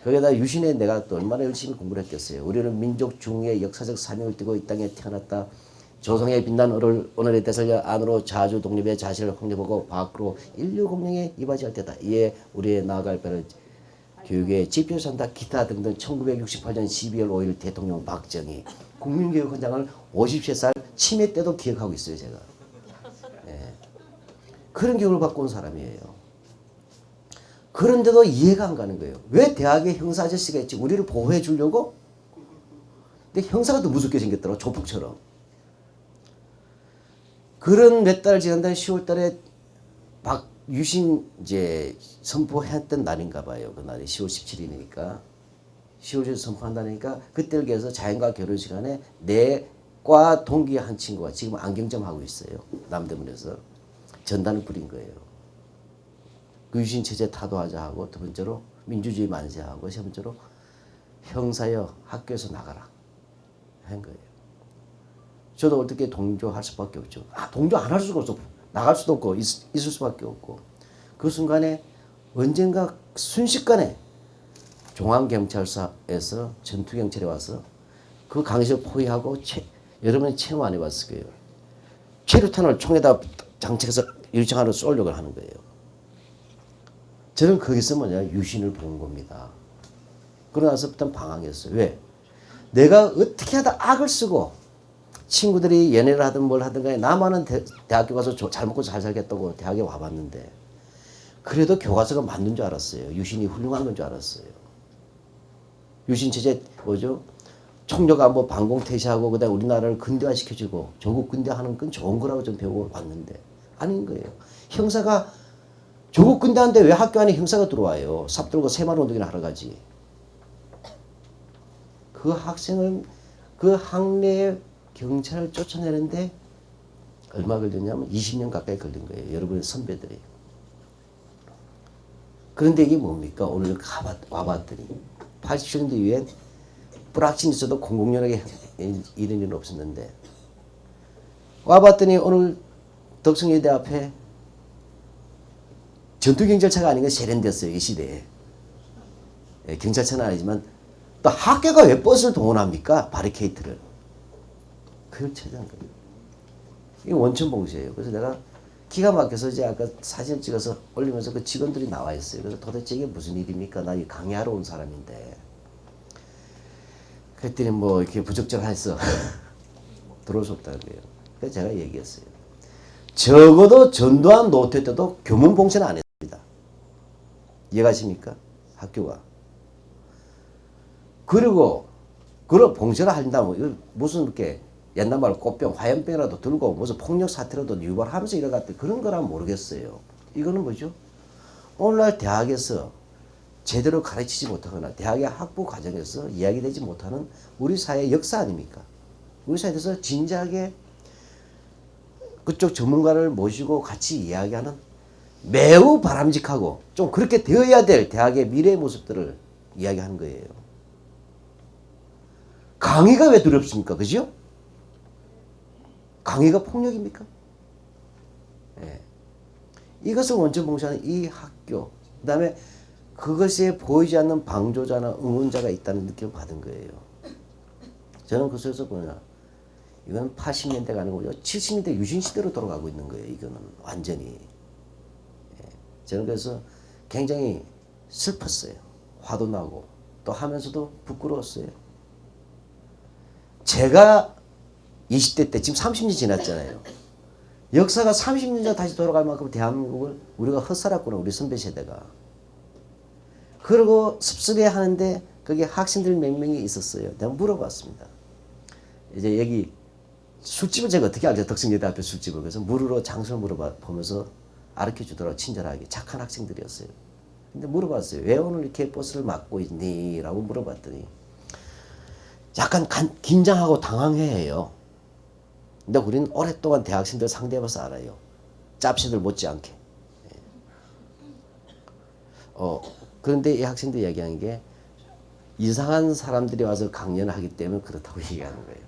거기다 유신에 내가 또 얼마나 열심히 공부를 했겠어요. 우리는 민족 중의 역사적 사명을 띠고 이 땅에 태어났다. 조성의 빛난 오늘의 대설려 안으로 자주 독립의 자신을 확립하고 밖으로 인류 공명에 이바지할 때다. 이에 우리의 나아갈 배를 교육의 지표를 산다. 기타 등등 1968년 12월 5일 대통령 박정희 국민교육 헌장을 50살 치매 때도 기억하고 있어요. 제가. 예. 그런 교육을 받고 온 사람이에요. 그런데도 이해가 안 가는 거예요. 왜 대학의 형사 아저씨가 있지? 우리를 보호해 주려고? 근데 형사가 더 무섭게 생겼더라고. 조폭처럼. 그런 몇 달 지난 다음에 10월 달에 유신 이제 선포했던 날인가 봐요. 그 날이 10월 17일이니까. 10월 선포한다니까 그때를 기해서 자연과 결혼 시간에 내과 동기 한 친구가 지금 안경점 하고 있어요. 남대문에서. 전단을 뿌린 거예요. 그 유신 체제 타도하자 하고 두 번째로 민주주의 만세하고 세 번째로 형사여 학교에서 나가라 한 거예요. 저도 어떻게 동조할 수밖에 없죠. 동조 안 할 수가 없어. 나갈 수도 없고 있을 수밖에 없고. 그 순간에 언젠가 순식간에 중앙경찰서에서 전투경찰이 와서 그 강의실 포위하고 여러분이 체험 안 해봤을 거예요. 최루탄을 총에다 장착해서 유리창 안으로 쏠려고 하는 거예요. 저는 거기서 유신을 본 겁니다. 그러고 나서부터 방황했어요. 왜? 내가 어떻게 하다 악을 쓰고 친구들이 연애를 하든 뭘 하든 간에 나만은 대학교 가서 잘 먹고 잘 살겠다고 대학에 와봤는데 그래도 교과서가 맞는 줄 알았어요. 유신이 훌륭한 건 줄 알았어요. 유신 체제 뭐죠? 총력 안보 반공퇴시하고 그다음에 우리나라를 근대화시켜주고 조국 근대화하는 건 좋은 거라고 좀 배우고 왔는데 아닌 거예요. 형사가 조국 근대화인데 왜 학교 안에 형사가 들어와요? 삽 들고 새마을 운동이나 하러 가지. 그 학생을 그 학내에 경찰을 쫓아내는데 얼마 걸렸냐면 20년 가까이 걸린 거예요. 여러분의 선배들이. 그런데 이게 뭡니까? 오늘 와봤더니 80년대 이후엔 불확실히 있어도 공공연하게 이런 일은 없었는데 와봤더니 오늘 덕성여대 앞에 전투경찰차가 아닌 건 세련됐어요. 이 시대에. 예, 경찰차는 아니지만 또 학교가 왜 버스를 동원합니까? 바리케이트를. 그걸 찾아낸 거예요. 이게 원천봉쇄예요. 그래서 내가 기가 막혀서 이제 아까 사진 찍어서 올리면서 그 직원들이 나와 있어요. 그래서 도대체 이게 무슨 일입니까? 나 이 강의하러 온 사람인데. 그랬더니 뭐 이렇게 부적절해서 들어올 수 없다는 거예요. 그래서 제가 얘기했어요. 적어도 전두환 노태 때도 교문 봉쇄는 안 했습니다. 이해가십니까? 학교가. 그리고 그런 봉쇄를 한다면 무슨 이렇게 옛날 말로 꽃병, 화염병이라도 들고 무슨 폭력 사태라도 유발하면서 이래갔대 그런 거라면 모르겠어요. 이거는 뭐죠? 오늘날 대학에서 제대로 가르치지 못하거나 대학의 학부 과정에서 이야기되지 못하는 우리 사회의 역사 아닙니까? 우리 사회에 대해서 진지하게 그쪽 전문가를 모시고 같이 이야기하는 매우 바람직하고 좀 그렇게 되어야 될 대학의 미래의 모습들을 이야기하는 거예요. 강의가 왜 두렵습니까? 그죠? 강의가 폭력입니까? 예. 이것을 원천 봉쇄하는 이 학교, 그 다음에 그것에 보이지 않는 방조자나 응원자가 있다는 느낌을 받은 거예요. 저는 그 속에서 뭐냐, 이건 80년대가 아니고 70년대 유신시대로 돌아가고 있는 거예요. 이거는 완전히. 예. 저는 그래서 굉장히 슬펐어요. 화도 나고 또 하면서도 부끄러웠어요. 제가 20대 때 지금 30년 지났잖아요. 역사가 30년 전 다시 돌아갈 만큼 대한민국을 우리가 헛살았구나. 우리 선배 세대가. 그리고 습습해 하는데 거기 학생들 몇 명이 있었어요. 내가 물어봤습니다. 이제 여기 술집을 제가 어떻게 알죠? 덕성여대 앞에 술집을. 그래서 물으러 장소를 물어보면서 가르쳐 주더라고. 친절하게. 착한 학생들이었어요. 근데 물어봤어요. 왜 오늘 이렇게 버스를 막고 있니? 라고 물어봤더니 약간 긴장하고 당황해요. 근데 우리는 오랫동안 대학생들 상대해봐서 알아요. 짭새들 못지않게. 그런데 이 학생들이 얘기하는 게 이상한 사람들이 와서 강연을 하기 때문에 그렇다고 얘기하는 거예요.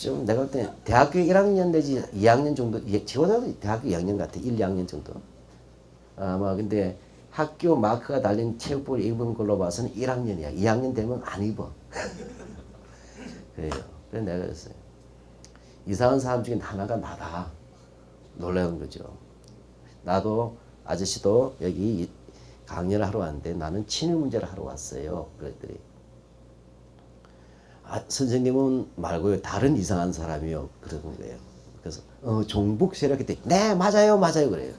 좀 내가 볼 때 대학교 1학년 내지 2학년 정도, 지금 대학교 2학년 같아. 1, 2학년 정도. 아마 근데 학교 마크가 달린 체육복을 입은 걸로 봐서는 1학년이야. 2학년 되면 안 입어. 그래요. 그래서 내가 그랬어요. 이상한 사람 중에 하나가 나다. 놀라운 거죠. 나도 아저씨도 여기 강연을 하러 왔는데 나는 친일 문제를 하러 왔어요. 그랬더니 선생님은 말고요 다른 이상한 사람이요 그러는 거예요. 그래서 종북 세력 그때 네 맞아요 그래요.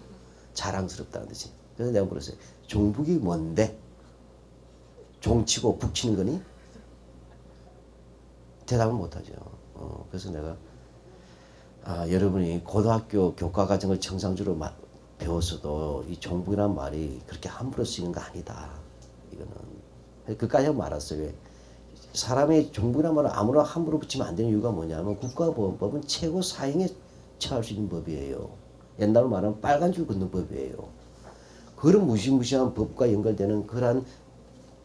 자랑스럽다는 듯이. 그래서 내가 물었어요. 종북이 뭔데? 종치고 북치는 거니? 대답을 못하죠. 그래서 내가 여러분이 고등학교 교과과정을 정상적으로 배웠어도 이 종북이라는 말이 그렇게 함부로 쓰이는 거 아니다. 이거는 그까지 하고 말았어요. 왜? 사람이 종북이라는 말을 아무나 함부로 붙이면 안 되는 이유가 뭐냐면 국가보안법은 최고 사형에 처할 수 있는 법이에요. 옛날로 말하면 빨간 줄 긋는 법이에요. 그런 무시무시한 법과 연결되는 그러한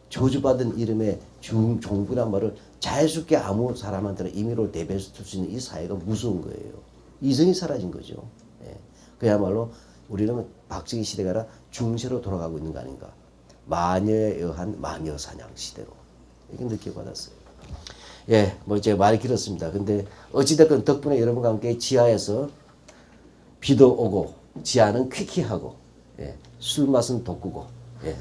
저주받은 이름의 종북이라는 말을 자연스럽게 아무 사람한테는 임의로 내뱉을 수 있는 이 사회가 무서운 거예요. 이성이 사라진 거죠. 예. 그야말로 우리는 박정희 시대가 아니라 중세로 돌아가고 있는 거 아닌가. 마녀에 의한 마녀 사냥 시대로. 이렇게 느껴받았어요. 예, 뭐 이제 말이 길었습니다. 근데 어찌됐건 덕분에 여러분과 함께 지하에서 비도 오고 지하는 퀴퀴하고 예, 술 맛은 돋구고 예,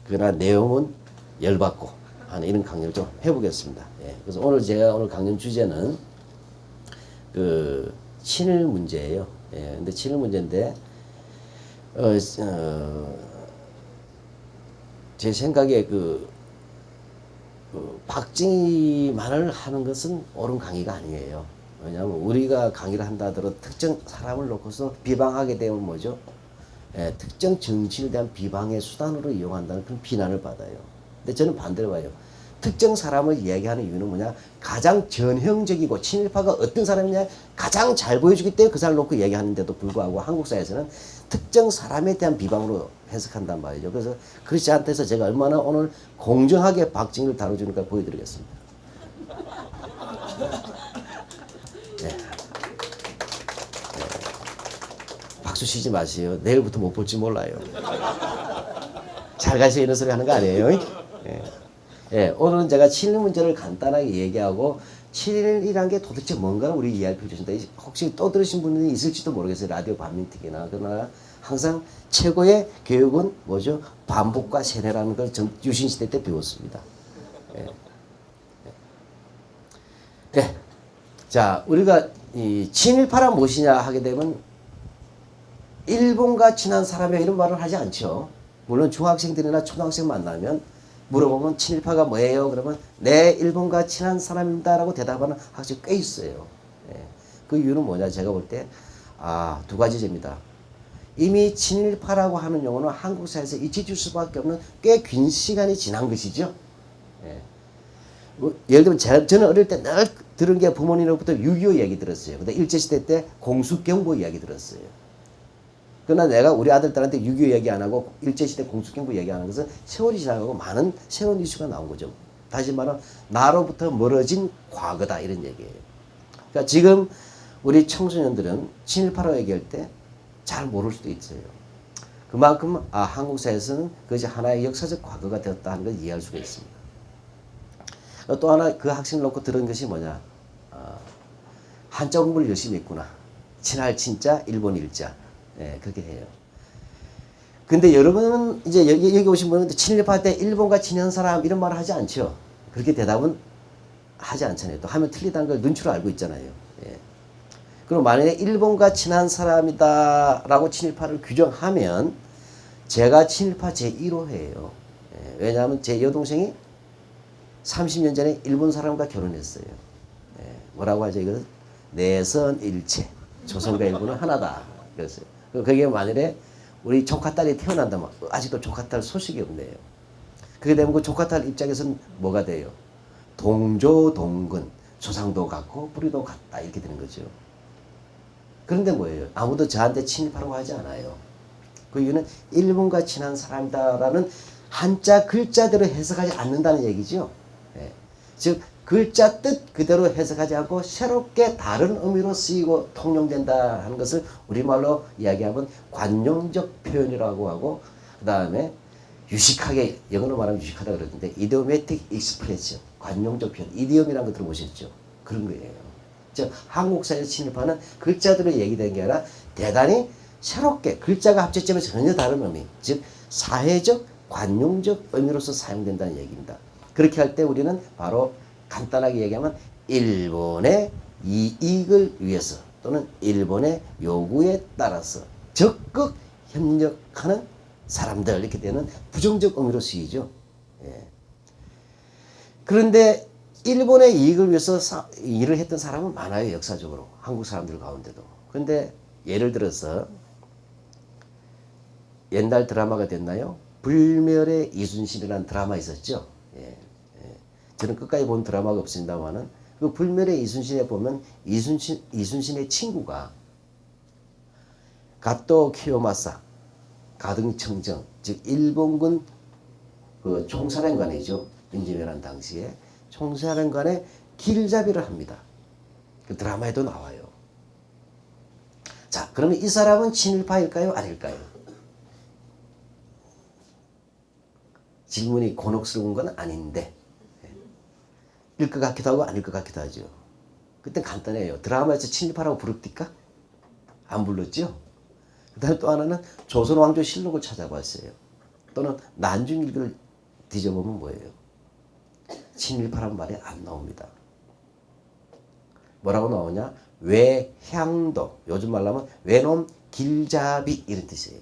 그러나 내용은 열받고 하는 이런 강연을 좀 해보겠습니다. 예, 그래서 오늘 강연 주제는 그 친일 문제예요. 예, 근데 친일 문제인데 제 생각에 박정희만을 하는 것은 옳은 강의가 아니에요. 왜냐하면 우리가 강의를 한다 하더라도 특정 사람을 놓고서 비방하게 되면 뭐죠? 예, 특정 정치인에 대한 비방의 수단으로 이용한다는 그런 비난을 받아요. 근데 저는 반대로 봐요. 특정 사람을 이야기하는 이유는 뭐냐? 가장 전형적이고 친일파가 어떤 사람이냐 가장 잘 보여주기 때문에 그 사람을 놓고 얘기하는데도 불구하고 한국 사회에서는 특정 사람에 대한 비방으로 해석한단 말이죠. 그래서 그렇지 않다 해서 제가 얼마나 오늘 공정하게 박정희를 다뤄주는가 보여드리겠습니다. 네. 네. 박수 치지 마세요. 내일부터 못 볼지 몰라요. 잘 가세요 이런 소리 하는 거 아니에요? 네. 예, 오늘은 제가 친일 문제를 간단하게 얘기하고 친일이란 게 도대체 뭔가를 우리 이해할 필요가 있습니다. 혹시 또 들으신 분이 있을지도 모르겠어요. 라디오 반민특위나. 그러나 항상 최고의 교육은 뭐죠? 반복과 세뇌라는 걸 유신시대 때 배웠습니다. 예. 네. 자, 우리가 이 친일파란 무엇이냐 하게 되면 일본과 친한 사람이 이런 말을 하지 않죠. 물론 중학생들이나 초등학생 만나면 물어보면 친일파가 뭐예요? 그러면 네 일본과 친한 사람입니다 라고 대답하는 학생이 꽤 있어요. 예. 그 이유는 뭐냐 제가 볼 때 두 가지입니다. 이미 친일파라고 하는 용어는 한국 사회에서 잊혀질 수밖에 없는 꽤 긴 시간이 지난 것이죠. 예. 예를 들면 저는 어릴 때 늘 들은 게 부모님으로부터 6.25 얘기 들었어요. 근데 일제시대 때 공수경보 이야기 들었어요. 그러나 내가 우리 아들들한테 6.25 얘기 안 하고 일제시대 공수경보 얘기 안 하는 것은 세월이 지나가고 많은 새로운 이슈가 나온 거죠. 다시 말하면 나로부터 멀어진 과거다 이런 얘기예요. 그러니까 지금 우리 청소년들은 친일파라고 얘기할 때 잘 모를 수도 있어요. 그만큼 한국 사회에서는 그것이 하나의 역사적 과거가 되었다 하는 걸 이해할 수가 있습니다. 또 하나 그 학생을 놓고 들은 것이 뭐냐. 한자 공부를 열심히 했구나. 친할 친자 일본 일자. 예, 그렇게 해요. 근데 여러분은 이제 여기 오신 분은 친일파 때 일본과 친한 사람 이런 말을 하지 않죠. 그렇게 대답은 하지 않잖아요. 또 하면 틀리다는 걸 눈치로 알고 있잖아요. 예. 그럼 만약에 일본과 친한 사람이다라고 친일파를 규정하면 제가 친일파 제1호예요. 예. 왜냐하면 제 여동생이 30년 전에 일본 사람과 결혼했어요. 예. 뭐라고 하죠? 이거는 내선일체. 조선과 일본은 하나다. 그랬어요. 그게 만일에 우리 조카딸이 태어난다면 아직도 조카딸 소식이 없네요. 그게 되면 그 조카딸 입장에서는 뭐가 돼요? 동조동근, 조상도 같고 뿌리도 같다 이렇게 되는 거죠. 그런데 뭐예요? 아무도 저한테 친일파라고 하지 않아요. 그 이유는 일본과 친한 사람이다라는 한자 글자대로 해석하지 않는다는 얘기죠. 예. 즉 글자 뜻 그대로 해석하지 않고 새롭게 다른 의미로 쓰이고 통용된다 하는 것을 우리말로 이야기하면 관용적 표현이라고 하고 그 다음에 유식하게 영어로 말하면 유식하다 그러는데 이디오매틱 익스프레션 관용적 표현 이디엄이라는 거 들어보셨죠? 그런 거예요. 즉 한국사에서 침입하는 글자들로 얘기된 게 아니라 대단히 새롭게 글자가 합쳤지만 전혀 다른 의미 즉 사회적 관용적 의미로서 사용된다는 얘기입니다. 그렇게 할 때 우리는 바로 간단하게 얘기하면 일본의 이익을 위해서 또는 일본의 요구에 따라서 적극 협력하는 사람들 이렇게 되는 부정적 의미로 쓰이죠. 예. 그런데 일본의 이익을 위해서 일을 했던 사람은 많아요. 역사적으로 한국 사람들 가운데도. 그런데 예를 들어서 옛날 드라마가 됐나요? 불멸의 이순신이라는 드라마 있었죠. 예. 예. 저는 끝까지 본 드라마가 없습니다만은 그 불멸의 이순신에 보면 이순신의 친구가 가토 키요마사 가등청정 즉 일본군 그 총사령관이죠. 임진왜란 당시에 총사령관의 길잡이를 합니다. 그 드라마에도 나와요. 자, 그러면 이 사람은 친일파일까요? 아닐까요? 질문이 곤혹스러운 건 아닌데 일 것 같기도 하고 아닐 것 같기도 하죠. 그땐 간단해요. 드라마에서 친일파라고 부릅니까? 안 불렀죠? 그 다음에 또 하나는 조선왕조실록을 찾아봤어요. 또는 난중일기를 뒤져보면 뭐예요? 친일파라는 말이 안 나옵니다. 뭐라고 나오냐? 외향도, 요즘 말로 하면 외놈 길잡이 이런 뜻이에요.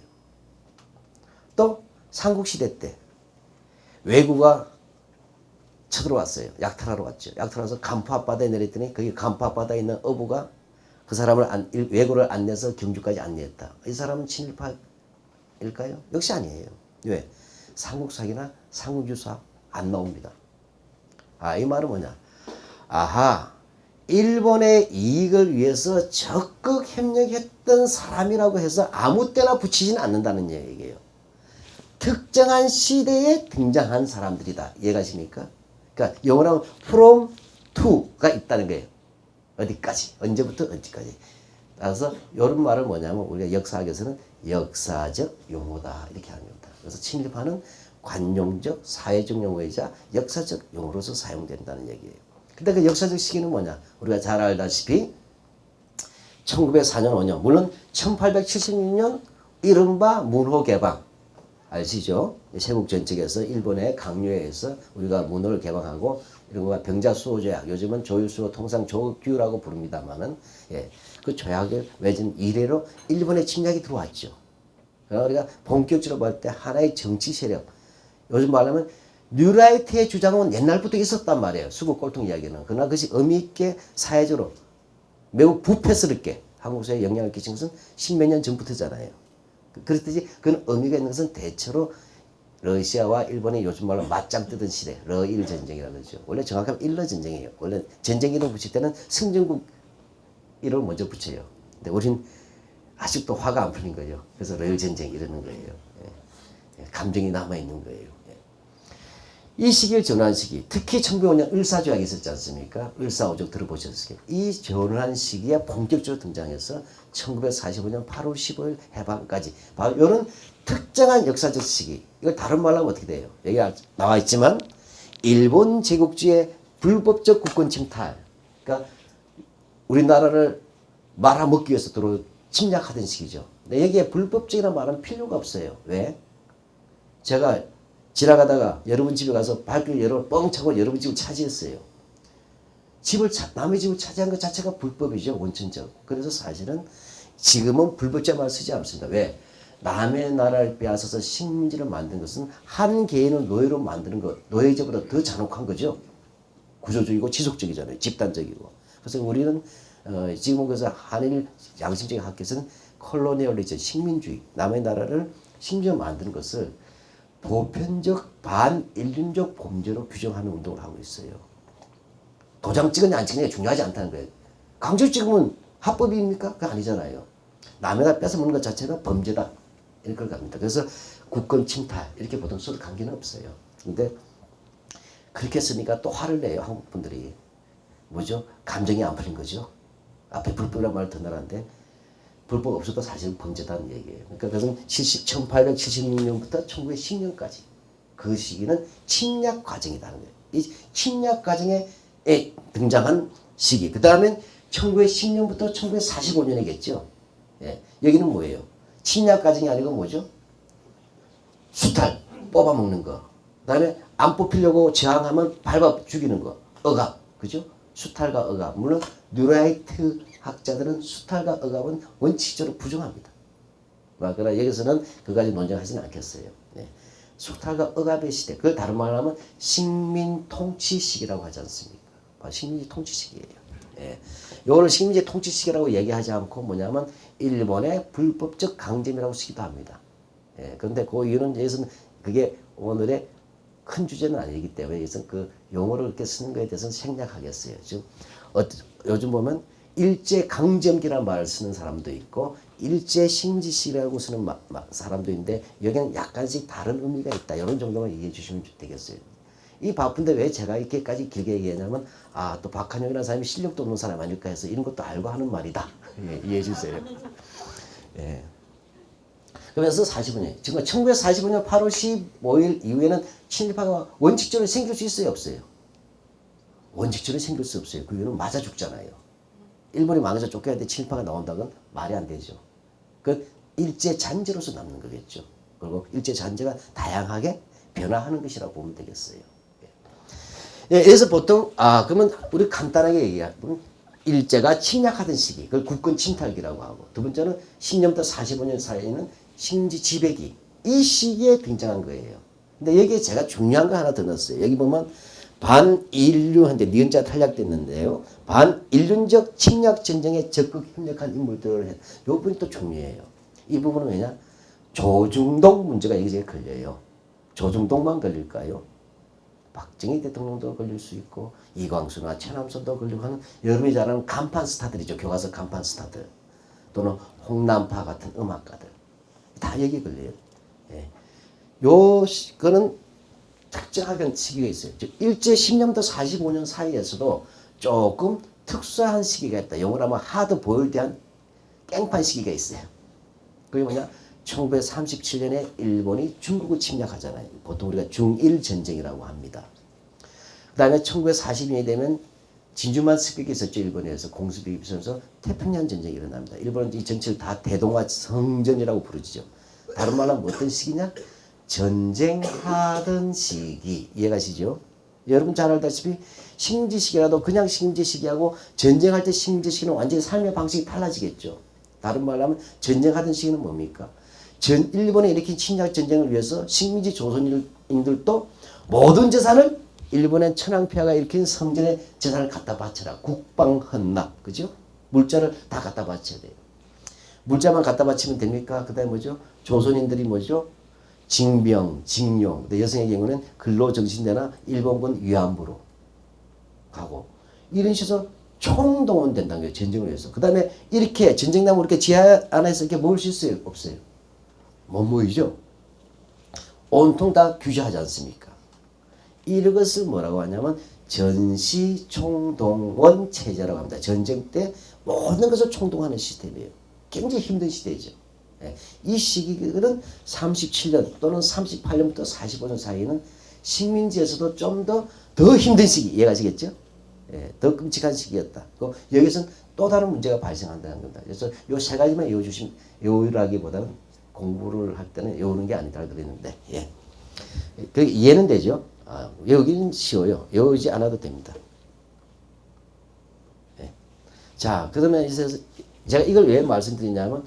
또 삼국시대 때 왜구가 쳐들어왔어요. 약탈하러 왔죠. 약탈해서 간포 앞바다에 내렸더니 거기 간포 앞바다에 있는 어부가 그 사람을 왜구를 안내서 경주까지 안내했다. 이 사람은 친일파일까요? 역시 아니에요. 왜? 삼국사기나 삼국유사 안 나옵니다. 아, 이 말은 뭐냐? 아하, 일본의 이익을 위해서 적극 협력했던 사람이라고 해서 아무 때나 붙이지는 않는다는 얘기예요. 특정한 시대에 등장한 사람들이다. 이해가십니까? 그러니까 영어로 하면 from to가 있다는 거예요. 어디까지, 언제부터 언제까지. 따라서 이런 말은 뭐냐면 우리가 역사학에서는 역사적 용어다 이렇게 합니다. 그래서 친일파는 관용적, 사회적 용어이자 역사적 용어로서 사용된다는 얘기예요. 근데 그 역사적 시기는 뭐냐? 우리가 잘 알다시피 1904년 5년, 물론 1876년 이른바 문호 개방 아시죠? 세국 전책에서 일본의 강요에 의해서 우리가 문호를 개방하고 이런 거가 병자수호조약, 요즘은 조유수호 통상 조규라고 부릅니다만은 예, 그 조약을 맺은 이래로 일본의 침략이 들어왔죠. 그러니까 우리가 본격적으로 볼 때 하나의 정치 세력, 요즘 말하면 뉴라이트의 주장은 옛날부터 있었단 말이에요. 수국 꼴통 이야기는. 그러나 그것이 의미 있게 사회적으로 매우 부패스럽게 한국사회에 영향을 끼친 것은 십몇 년 전부터잖아요. 그렇듯이 그건 의미가 있는 것은 대체로 러시아와 일본의 요즘 말로 맞짱 뜨던 시대, 러일 전쟁이라고 그러죠. 원래 정확하면 일러 전쟁이에요. 원래 전쟁 이름 붙일 때는 승전국 이름을 먼저 붙여요. 근데 우린 아직도 화가 안 풀린 거죠. 그래서 러일 전쟁 이러는 거예요. 예. 감정이 남아있는 거예요. 이 시기를 전환한 시기, 특히 1905년 을사조약이 있었지 않습니까? 을사오적 들어보셨을 거예요. 이 전환한 시기에 본격적으로 등장해서 1945년 8월 15일 해방까지 바로 이런 특정한 역사적 시기, 이걸 다른 말로 하면 어떻게 돼요? 여기 나와 있지만 일본 제국주의 불법적 국권 침탈, 그러니까 우리나라를 말아먹기 위해서 침략하던 시기죠. 근데 여기에 불법적이라는 말은 필요가 없어요. 왜? 제가 지나가다가 여러분 집에 가서 발길 여러분 뻥 차고 여러분 집을 차지했어요. 남의 집을 차지한 것 자체가 불법이죠. 원천적. 그래서 사실은 지금은 불법자 말 쓰지 않습니다. 왜? 남의 나라를 빼앗아서 식민지를 만든 것은 한 개인을 노예로 만드는 것, 노예제보다 더 잔혹한 거죠. 구조적이고 지속적이잖아요. 집단적이고. 그래서 우리는 지금은 그래서 한일 양심적인 학계에서는 콜로니얼리즘, 식민주의, 남의 나라를 식민지로 만드는 것을 보편적 반인륜적 범죄로 규정하는 운동을 하고 있어요. 도장 찍었냐 안 찍느냐 중요하지 않다는 거예요. 강제 찍으면 합법입니까? 그거 아니잖아요. 남의 나라 뺏어먹는 것 자체가 범죄다. 이렇게 갑니다. 그래서 국권 침탈 이렇게 보통 써도 관계는 없어요. 근데 그렇게 쓰니까 또 화를 내요. 한국 분들이. 뭐죠? 감정이 안 풀린 거죠. 앞에 불법이라는 말을 듣는다는데 불법 없어도 사실 범죄다는 얘기예요. 그러니까 그것은 1876년부터 1910년까지 그 시기는 침략 과정이라는 거예요. 이 침략 과정에 등장한 시기. 그 다음엔 1910년부터 1945년이겠죠. 예, 여기는 뭐예요? 침략 과정이 아니고 뭐죠? 수탈, 뽑아먹는 거. 그 다음에 안 뽑히려고 저항하면 밟아 죽이는 거. 억압. 그죠? 수탈과 억압. 물론 뉴라이트 학자들은 수탈과 억압은 원칙적으로 부정합니다. 그러나 여기서는 그까지 논쟁하지는 않겠어요. 네. 수탈과 억압의 시대. 그걸 다른 말로 하면 식민 통치 시기라고 하지 않습니까? 식민지 통치 시기예요. 예. 요거를 식민지 통치 시기라고 얘기하지 않고 뭐냐면 일본의 불법적 강점이라고 쓰기도 합니다. 예. 그런데 그 이유는 여기서는 그게 오늘의 큰 주제는 아니기 때문에 여기서 그 용어를 그렇게 쓰는 거에 대해서는 생략하겠어요. 지금 요즘 보면 일제 강점기라는 말을 쓰는 사람도 있고 일제 식민지 시기라고 쓰는 사람도 있는데 여기는 약간씩 다른 의미가 있다. 이런 정도만 이해해 주시면 되겠어요. 이 바쁜데 왜 제가 이렇게까지 길게 얘기하냐면 또 박한영이라는 사람이 실력도 없는 사람 아닐까 해서 이런 것도 알고 하는 말이다. 예, 이해해 주세요. 예. 그러면서 45년, 지금 1945년 8월 15일 이후에는 친일파가 원칙적으로 생길 수 있어요, 없어요? 원칙적으로 생길 수 없어요. 그 이유는 맞아 죽잖아요. 일본이 망해서 쫓겨야 돼 친일파가 나온다는 건 말이 안 되죠. 그 일제 잔재로서 남는 거겠죠. 그리고 일제 잔재가 다양하게 변화하는 것이라고 보면 되겠어요. 예, 그래서 보통 그러면 우리 간단하게 얘기하면 일제가 침략하던 시기, 그걸 국권 침탈기라고 하고 두 번째는 10년부터 45년 사이에는 식민지 지배기 이 시기에 등장한 거예요. 근데 여기에 제가 중요한 거 하나 더 넣었어요. 여기 보면 반인류한테 니은자 탈락됐는데요. 반인륜적 침략 전쟁에 적극 협력한 인물들을 이 부분이 또 중요해요. 이 부분은 왜냐? 조중동 문제가 여기저기 걸려요. 조중동만 걸릴까요? 박정희 대통령도 걸릴 수 있고 이광수나 최남선도 걸리고 하는 여러분이 잘 아는 간판 스타들이죠. 교과서 간판 스타들 또는 홍남파 같은 음악가들 다 여기 걸려요. 예. 그거는 특정한 시기가 있어요. 즉 일제 10년부터 45년 사이에서도 조금 특수한 시기가 있다. 영어로 하면 하드 보일드한 깽판 시기가 있어요. 그게 뭐냐? 1937년에 일본이 중국을 침략하잖아요. 보통 우리가 중일 전쟁이라고 합니다. 그 다음에 1940년이 되면 진주만 습격이 있었죠. 일본에서 공습이 있어서 태평양 전쟁이 일어납니다. 일본은 이 전체를 다 대동아 성전이라고 부르죠. 다른 말로 하면 어떤 시기냐? 전쟁하던 시기. 이해가시죠? 여러분 잘 알다시피 식민지 시기라도 그냥 식민지 시기하고 전쟁할 때 식민지 시기는 완전히 삶의 방식이 달라지겠죠. 다른 말로 하면 전쟁하던 시기는 뭡니까? 일본에 일으킨 침략 전쟁을 위해서 식민지 조선인들도 모든 재산을 일본의 천황폐하가 일으킨 성전의 재산을 갖다 바쳐라. 국방헌납. 그죠? 물자를 다 갖다 바쳐야 돼요. 물자만 갖다 바치면 됩니까? 그 다음에 뭐죠? 조선인들이 뭐죠? 징병, 징용. 여성의 경우는 근로정신대나 일본군 위안부로 가고 이런 식으로 총동원된다는 거예요. 전쟁을 위해서. 그 다음에 이렇게 전쟁나무 이렇게 지하 안에서 이렇게 모을 수 있어요? 없어요? 못 모이죠? 온통 다 규제하지 않습니까? 이것을 뭐라고 하냐면 전시총동원 체제라고 합니다. 전쟁 때 모든 것을 총동하는 시스템이에요. 굉장히 힘든 시대죠. 이 시기는 37년 또는 38년부터 45년 사이에는 식민지에서도 좀 더 힘든 시기. 이해가시겠죠? 더 끔찍한 시기였다. 여기서는 또 다른 문제가 발생한다는 겁니다. 그래서 요 세 가지만 외우라기보다는 공부를 할 때는 외우는 게 아니다 그랬는데, 예. 그 이해는 되죠? 외우기는 쉬워요. 외우지 않아도 됩니다. 예. 자, 그러면 이제 제가 이걸 왜 말씀드리냐면,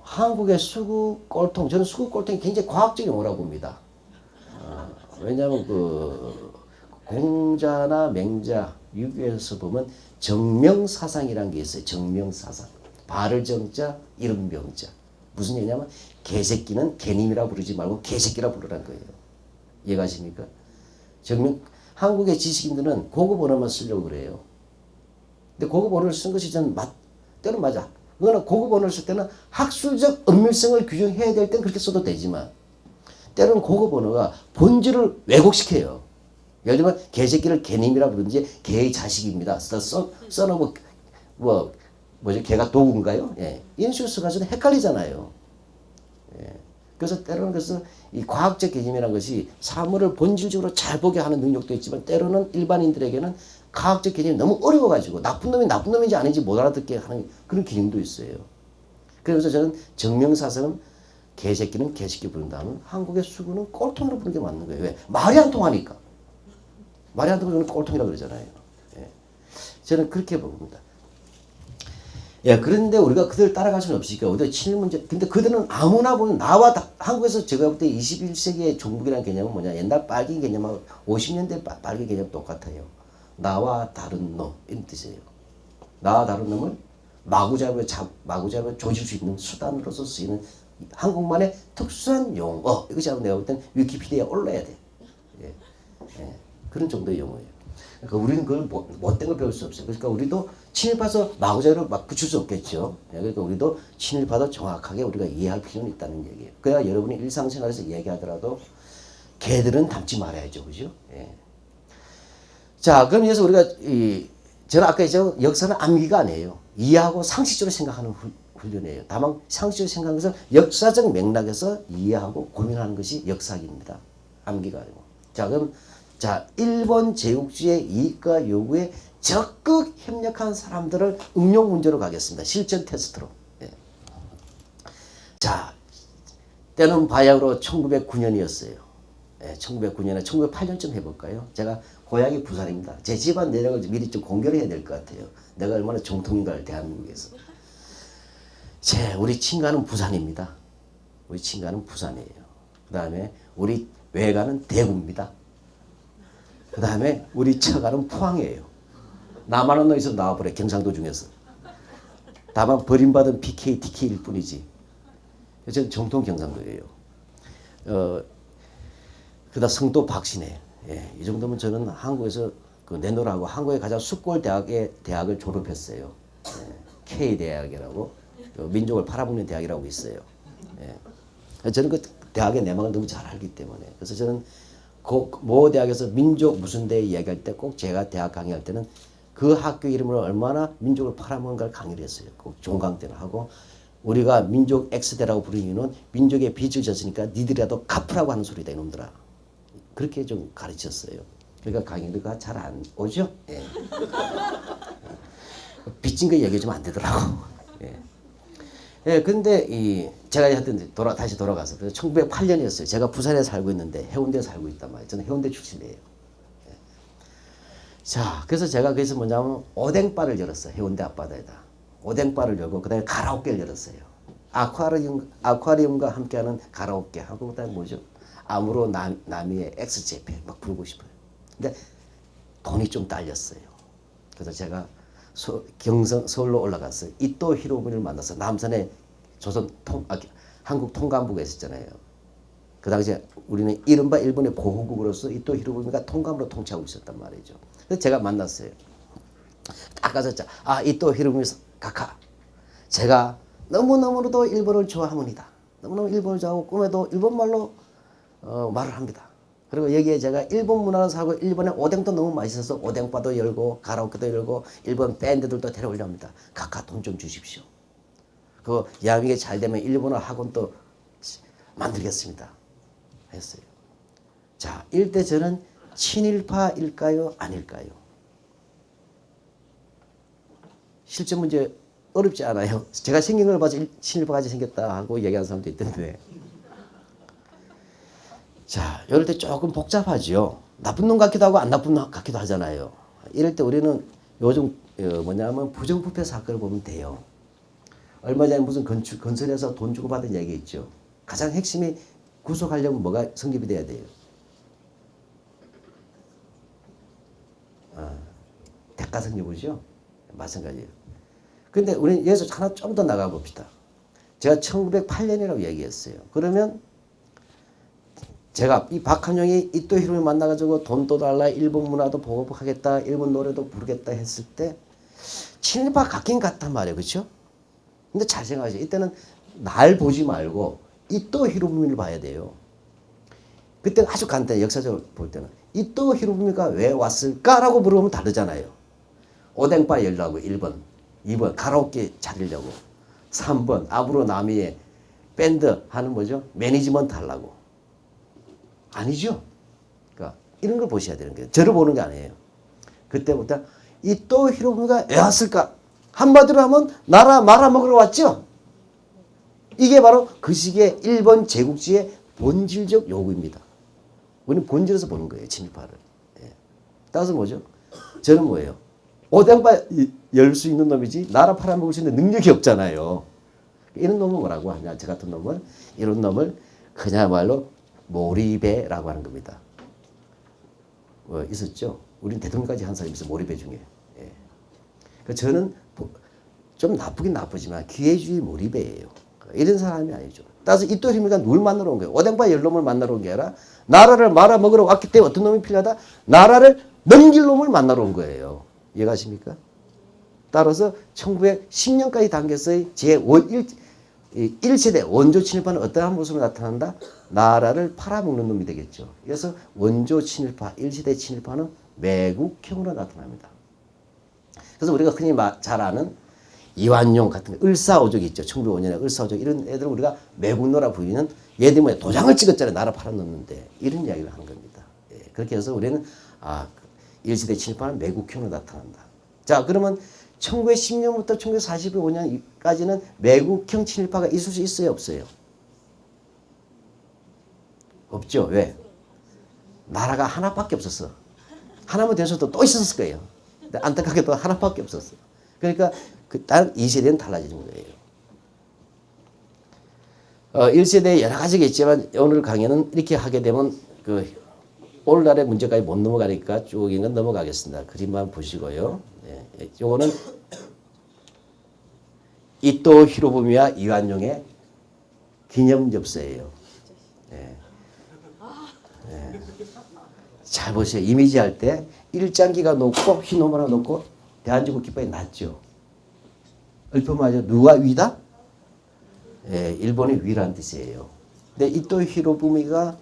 한국의 수국 꼴통, 저는 수국 꼴통이 굉장히 과학적 용어라고 봅니다. 왜냐하면 공자나 맹자, 유교에서 보면 정명사상이라는 게 있어요. 정명사상. 발을 정자, 이름 명자. 무슨 얘기냐면 개새끼는 개님이라 부르지 말고 개새끼라 부르라는 거예요. 이해가십니까? 한국의 지식인들은 고급 언어만 쓰려고 그래요. 근데 고급 언어를 쓴 것이 저는 때는 맞아. 그거는 고급 언어를 쓸 때는 학술적 엄밀성을 규정해야 될 땐 그렇게 써도 되지만 때로는 고급 언어가 본질을 왜곡시켜요. 예를 들면 개새끼를 개님이라 부르든지 개의 자식입니다. 써놓고 뭐죠? 개가 도구인가요? 예. 이런 식으로 써가지고 헷갈리잖아요. 예. 그래서 때로는 이 과학적 개념이라는 것이 사물을 본질적으로 잘 보게 하는 능력도 있지만 때로는 일반인들에게는 과학적 개념이 너무 어려워가지고 나쁜 놈이 나쁜 놈인지 아닌지 못 알아듣게 하는 그런 개념도 있어요. 그래서 저는 정명사서는 개새끼는 개새끼 부른다면 한국의 수구는 꼴통이라고 부르는 게 맞는 거예요. 왜? 말이 안 통하니까. 말이 안 통하면 꼴통이라고 그러잖아요. 예. 저는 그렇게 봅니다. 예, 그런데 우리가 그들 따라갈 수는 없으니까 우리가 친일 문제. 근데 그들은 아무나 보면 나와 한국에서 제가 볼 때 21세기의 종북이라는 개념은 뭐냐? 옛날 빨갱이 개념하고 50년대 빨갱이 개념 똑같아요. 나와 다른 놈 이런 뜻이에요. 나와 다른 놈을 마구잡이로 조질 수 있는 수단으로서 쓰이는 한국만의 특수한 용어. 이것이 내가 볼 땐 위키피디아에 올라야 돼. 예. 예. 그런 정도의 용어예요. 그러니까 우리는 그걸 못된 걸 배울 수 없어요. 그러니까 우리도 친일파서 마구잡이로 막 붙일 수 없겠죠. 그러니까 우리도 친일파도 정확하게 우리가 이해할 필요는 있다는 얘기예요. 그래야 여러분이 일상생활에서 얘기하더라도 걔들은 닮지 말아야죠. 그죠? 예. 자, 그럼 여기서 우리가 저는 아까 얘기했죠. 역사는 암기가 아니에요. 이해하고 상식적으로 생각하는 훈련이에요. 다만 상식적으로 생각하는 것은 역사적 맥락에서 이해하고 고민하는 것이 역사학입니다. 암기가 아니고. 자, 그럼 일본 제국주의 이익과 요구에 적극 협력한 사람들을 응용 문제로 가겠습니다. 실전 테스트로. 예. 자, 때는 바야흐로 1909년이었어요. 예, 1909년에 1908년쯤 해볼까요? 제가 고향이 부산입니다. 제 집안 내력을 미리 좀 공개를 해야 될 것 같아요. 내가 얼마나 정통인가를 대한민국에서. 우리 친가는 부산입니다. 우리 친가는 부산이에요. 그 다음에 우리 외가는 대구입니다. 그 다음에 우리 처가는 포항이에요. 나만 어디서 나와버려. 경상도 중에서. 다만 버림받은 PK, TK일 뿐이지. 저는 정통 경상도예요. 그다음 성도 박신혜. 예, 이 정도면 저는 한국에서 내노라고 한국의 가장 숫골 대학을 졸업했어요. 예, K대학이라고 민족을 팔아먹는 대학이라고 있어요. 예. 저는 그 대학의 내막을 너무 잘 알기 때문에 그래서 저는 모 대학에서 민족 무슨 대 이야기할 때 꼭 제가 대학 강의할 때는 그 학교 이름으로 얼마나 민족을 팔아먹은가를 강의를 했어요. 꼭 종강 때는 하고 우리가 민족 X대라고 부르는 이유는 민족의 빚을 졌으니까 니들이라도 갚으라고 하는 소리다 이놈들아. 그렇게 좀 가르쳤어요. 그러니까 강의가 잘 안 오죠. 예. 빚진 거 얘기해주면 안 되더라고. 예. 예, 근데 제가 하여튼 다시 돌아가서 1908년이었어요. 제가 부산에 살고 있는데 해운대에 살고 있단 말이에요. 저는 해운대 출신이에요. 예. 자, 그래서 제가 거기서 뭐냐면 오뎅바를 열었어요. 해운대 앞바다에다. 오뎅바를 열고 그다음에 가라오케를 열었어요. 아쿠아리움과 함께하는 가라오케 하고 그다음에 뭐죠? 아무로 나미의 엑스제페 막 부르고 싶어요. 근데 돈이 좀 딸렸어요. 그래서 제가 서울로 올라갔어요. 이토 히로부미를 만나서 남산에 한국 통감부가 있었잖아요. 그 당시에 우리는 이른바 일본의 보호국으로서 이토 히로부미가 통감으로 통치하고 있었단 말이죠. 그래서 제가 만났어요. 딱 가서 이토 히로부미 카카. 제가 너무너무도 일본을 좋아합니다. 너무너무 일본을 좋아하고 꿈에도 일본말로 말을 합니다. 그리고 여기에 제가 일본 문화를 사고 일본의 오뎅도 너무 맛있어서 오뎅바도 열고 가라오케도 열고 일본 밴드들도 데려오려합니다. 각각 돈 좀 주십시오. 그 야미게 잘 되면 일본어 학원도 만들겠습니다. 했어요. 자, 이럴 때 저는 친일파일까요? 아닐까요? 실제 문제 어렵지 않아요. 제가 생긴 걸 봐서 친일파같이 생겼다 하고 얘기하는 사람도 있던데. 자, 이럴 때 조금 복잡하죠. 나쁜 놈 같기도 하고 안 나쁜 놈 같기도 하잖아요. 이럴 때 우리는 요즘 뭐냐면 부정부패 사건을 보면 돼요. 얼마 전에 무슨 건설에서 돈 주고 받은 얘기 있죠. 가장 핵심이 구속하려면 뭐가 성립이 돼야 돼요? 대가 성립이죠. 마찬가지예요. 근데 우리는 여기서 하나 좀 더 나가 봅시다. 제가 1908년이라고 얘기했어요. 그러면 제가 이 박한용이 이토 히로부미 만나가지고 돈도 달라 일본 문화도 보급하겠다 일본 노래도 부르겠다 했을 때 친일파 같긴 같단 말이에요. 그렇죠? 근데 잘 생각하세요. 이때는 날 보지 말고 이토 히로부미를 봐야 돼요. 그때는 아주 간단해요. 역사적으로 볼 때는 이토 히로부미가 왜 왔을까라고 물어보면 다르잖아요. 오뎅바 열라고 1번 2번 가라오케 차리려고 3번 아무로 나미의 밴드 하는 뭐죠? 매니지먼트 하려고. 아니죠. 그러니까 이런 걸 보셔야 되는 거예요. 저를 보는 게 아니에요. 그때부터 이또 히로부미가 왜 왔을까? 한마디로 하면 나라 말아먹으러 왔죠. 이게 바로 그 시기에 일본 제국주의의 본질적 요구입니다. 우리는 본질에서 보는 거예요. 친일파를. 예. 따라서 뭐죠? 저는 뭐예요? 오뎅바 열 수 있는 놈이지 나라 팔아먹을 수 있는 능력이 없잖아요. 이런 놈은 뭐라고 하냐? 저 같은 놈은 이런 놈을 그야말로 몰입배라고 하는 겁니다. 있었죠? 우리는 대통령까지 한 사람이 있어요. 몰입배 중에. 예. 그러니까 저는 좀 나쁘긴 나쁘지만 기회주의 몰입배예요. 이런 사람이 아니죠. 따라서 이또 히로부미가 누굴 만나러 온 거예요? 오뎅바 열 놈을 만나러 온 게 아니라 나라를 말아먹으러 왔기 때문에 어떤 놈이 필요하다? 나라를 넘길 놈을 만나러 온 거예요. 이해가십니까? 따라서 1910년까지 당겨서의 제1세대 원조 친일파는 어떠한 모습으로 나타난다? 나라를 팔아먹는 놈이 되겠죠. 그래서 원조 친일파, 1세대 친일파는 매국형으로 나타납니다. 그래서 우리가 흔히 잘 아는 이완용 같은 을사오적 있죠. 1905년에 을사오적 이런 애들을 우리가 매국노라 부르는 얘들 뭐야 도장을 찍었잖아요. 나라 팔아넣는데 이런 이야기를 하는 겁니다. 예, 그렇게 해서 우리는 1세대 친일파는 매국형으로 나타난다. 자 그러면 1910년부터 1945년까지는 매국형 친일파가 있을 수 있어요? 없어요? 없죠. 왜? 나라가 하나밖에 없었어. 하나만 됐어도 또 있었을 거예요. 근데 안타깝게도 하나밖에 없었어. 그러니까 다른 2세대는 달라지는 거예요. 1세대 여러 가지가 있지만 오늘 강의는 이렇게 하게 되면 오늘날의 문제까지 못 넘어가니까 쭉 이건 넘어가겠습니다. 그림만 보시고요. 네, 요거는 이또 히로부미와 이완용의 기념접수예요. 네. 네. 잘 보세요. 이미지 할 때 일장기가 높고 흰 호마가 높고 대한민국 깃발이 낮죠. 얼핏말하죠. 누가 위다? 예, 일본이 위라는 뜻이에요. 근데 이또 히로부미가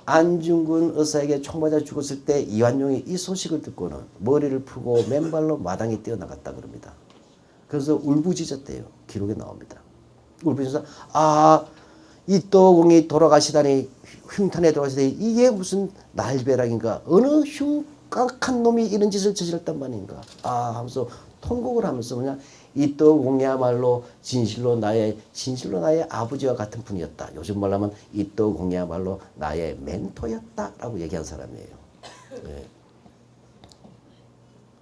안중근 의사에게 총 맞아 죽었을 때 이완용이 이 소식을 듣고는 머리를 풀고 맨발로 마당에 뛰어나갔다 그럽니다. 그래서 울부짖었대요. 기록에 나옵니다. 울부짖어서 이또공이 돌아가시다니 흉탄에 돌아가시다니 이게 무슨 날벼락인가 어느 흉악한 놈이 이런 짓을 저질렀단 말인가 하면서 통곡을 하면서 그냥 이또공이야말로 진실로 나의 아버지와 같은 분이었다. 요즘 말로 하면 이또공이야말로 나의 멘토였다라고 얘기한 사람이에요.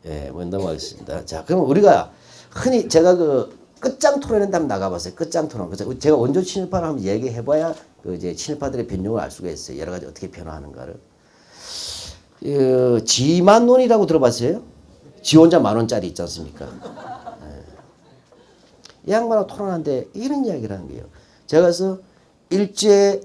예, 넘어가겠습니다. 자, 그럼 우리가 흔히 제가 끝장 토론에 한번 나가봤어요. 끝장 토론. 그래서 제가 원조 친일파를 한번 얘기해봐야 이제 친일파들의 변종을 알 수가 있어요. 여러 가지 어떻게 변화하는가를. 지만론이라고 들어봤어요? 지 혼자 10,000원짜리 있지 않습니까? 이 양반하고 토론하는데 이런 이야기를 하는 거예요. 제가 그래서 일제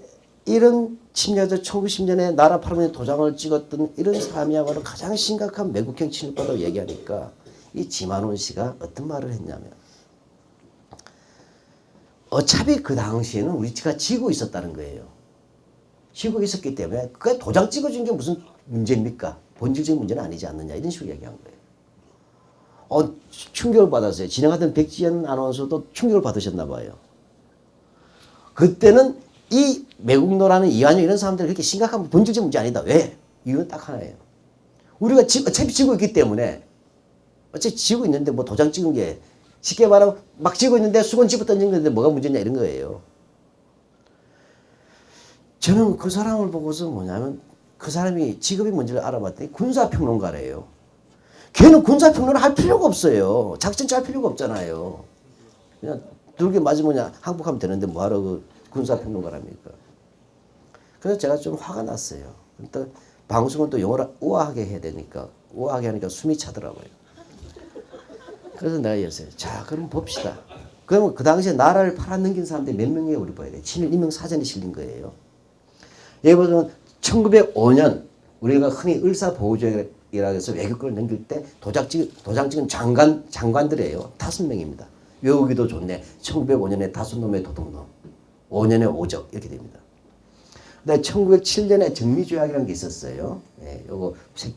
이런 침략자 1910년에 나라 팔아먹는 도장을 찍었던 이런 사람이야말로 가장 심각한 매국형 친일파라고 얘기하니까 이 지만원 씨가 어떤 말을 했냐면 어차피 그 당시에는 우리가 지고 있었다는 거예요. 지고 있었기 때문에 그게 도장 찍어준 게 무슨 문제입니까? 본질적인 문제는 아니지 않느냐 이런 식으로 얘기한 거예요. 충격을 받았어요. 진행하던 백지연 아나운서도 충격을 받으셨나 봐요. 그때는 이 매국노라는 이완용 이런 사람들이 그렇게 심각한 본질적 문제 아니다. 왜? 이유는 딱 하나예요. 우리가 어차피 지고 있기 때문에 어차피 지고 있는데 뭐 도장 찍은 게 쉽게 말하면 막 지고 있는데 수건 집어 던진 건데 뭐가 문제냐 이런 거예요. 저는 그 사람을 보고서 뭐냐면 그 사람이 직업이 뭔지를 알아봤더니 군사평론가래요. 걔는 군사평론을 할 필요가 없어요. 작전 짤 필요가 없잖아요. 그냥 두개 맞으면 항복하면 되는데 뭐하러 그 군사평론가랍니까. 그래서 제가 좀 화가 났어요. 일단 방송은 또 영어를 우아하게 해야 되니까 우아하게 하니까 숨이 차더라고요. 그래서 내가 얘기했어요. 자 그럼 봅시다. 그러면 그 당시에 나라를 팔아넘긴 사람들이 몇 명이에요? 우리 봐야 돼. 친일 임명 사전에 실린 거예요. 예를 들면 1905년 우리가 흔히 을사보호조약이라고 해서 외교권을 넘길 때 도장 찍은 장관들이에요. 5명입니다. 외우기도 좋네. 1905년에 5놈의 도둑놈, 5년에 오적 이렇게 됩니다. 근데 1907년에 정미조약이라는 게 있었어요. 예, 요거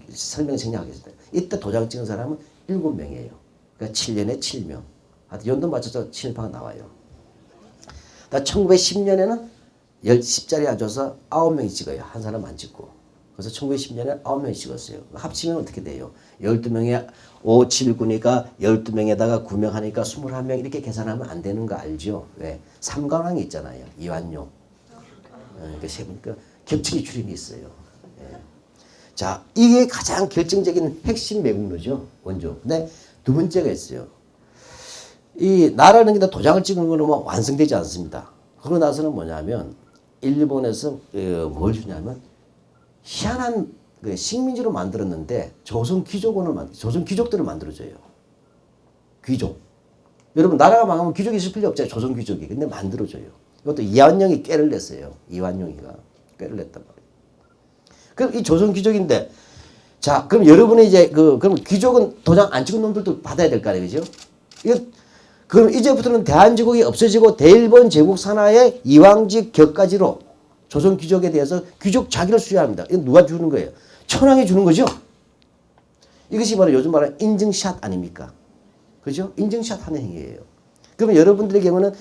설명 생략하겠습니다. 이때 도장 찍은 사람은 7명이에요. 그러니까 7년에 7명. 하여튼 연도 맞춰서 친일파가 나와요. 나 1910년에는 10자리 앉아서 9명이 찍어요. 한 사람 안 찍고. 그래서 1910년에 9명이 찍었어요. 합치면 어떻게 돼요? 12명에 5, 7, 9니까 12명에다가 9명 하니까 21명 이렇게 계산하면 안 되는 거 알죠? 왜? 삼관왕이 있잖아요. 이완용. 그러니까 겹치기 출입이 있어요. 예. 자, 이게 가장 결정적인 핵심 매국노죠. 원조. 근데 두 번째가 있어요. 이 나라는 게 도장을 찍은 거는 뭐 완성되지 않습니다. 그러고 나서는 뭐냐면 일본에서 뭘 주냐면 희한한 식민지로 만들었는데 조선 귀족들을 만들어줘요. 귀족. 여러분 나라가 망하면 귀족이 있을 필요 없잖아요. 조선 귀족이. 근데 만들어줘요. 이것도 이완용이 꾀를 냈어요. 이완용이가 꾀를 냈단 말이에요. 그럼 이 조선 귀족인데 자 그럼 여러분이 이제 그럼 귀족은 도장 안 찍은 놈들도 받아야 될 거 아니에요, 그죠? 이거 그럼 이제부터는 대한제국이 없어지고 대일본 제국 산하의 이왕직 격가지로 조선 귀족에 대해서 귀족 자기를 수여합니다. 이건 누가 주는 거예요? 천황이 주는 거죠. 이것이 바로 요즘 말하는 인증샷 아닙니까? 그죠? 인증샷 하는 행위예요. 그러면 여러분들의 경우는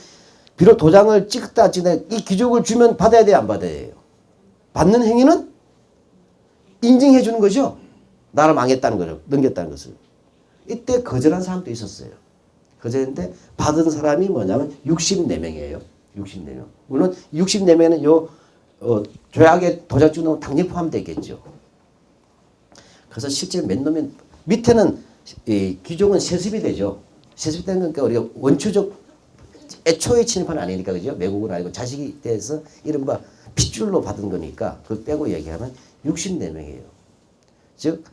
비록 도장을 찍다 이 귀족을 주면 받아야 돼요, 안 받아야 돼요? 받는 행위는 인증해 주는 거죠. 나라 망했다는 거죠. 넘겼다는 것을. 이때 거절한 사람도 있었어요. 거절했는데 받은 사람이 뭐냐면 64명이에요. 64명. 물론 64명은 조약에 도장 찍는 건 당연히 포함되겠죠. 그래서 실제 몇 놈이 밑에는 귀족은 세습이 되죠. 세습이 되는 거니까 우리가 원초적 애초에 침입한 아니니까 그죠? 매국을 알고 자식이 돼서 이른바 핏줄로 받은 거니까 그걸 빼고 얘기하면 64명이에요. 즉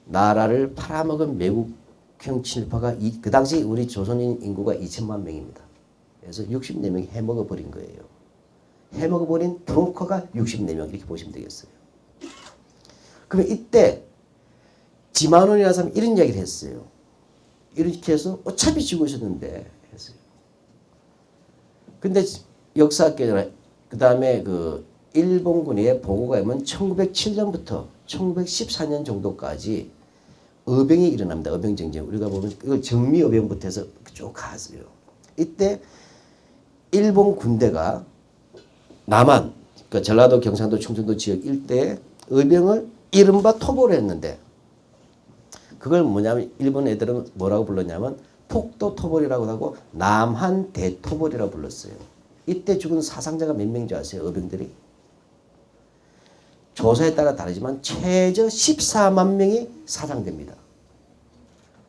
나라를 팔아먹은 매국형 친일파가 그 당시 우리 조선인 인구가 2천만 명입니다. 그래서 64명이 해먹어버린 거예요. 해먹어버린 브로커가 64명 이렇게 보시면 되겠어요. 그러면 이때 지만원이라는 사람이 이런 이야기를 했어요. 이렇게 해서 어차피 지고 있었는데 했어요. 근데 역사학계 그 다음에 일본군의 보고가 있으면 1907년부터 1914년 정도까지 어병이 일어납니다. 어병쟁쟁. 우리가 보면 이걸 정미어병부터 해서 쭉 갔어요. 이때 일본 군대가 남한, 그러니까 전라도, 경상도, 충청도 지역 일대에 의병을 이른바 토벌을 했는데 그걸 뭐냐면 일본 애들은 뭐라고 불렀냐면 폭도 토벌이라고 하고 남한 대토벌이라고 불렀어요. 이때 죽은 사상자가 몇 명인 줄 아세요? 의병들이. 조사에 따라 다르지만 최저 14만 명이 사상됩니다.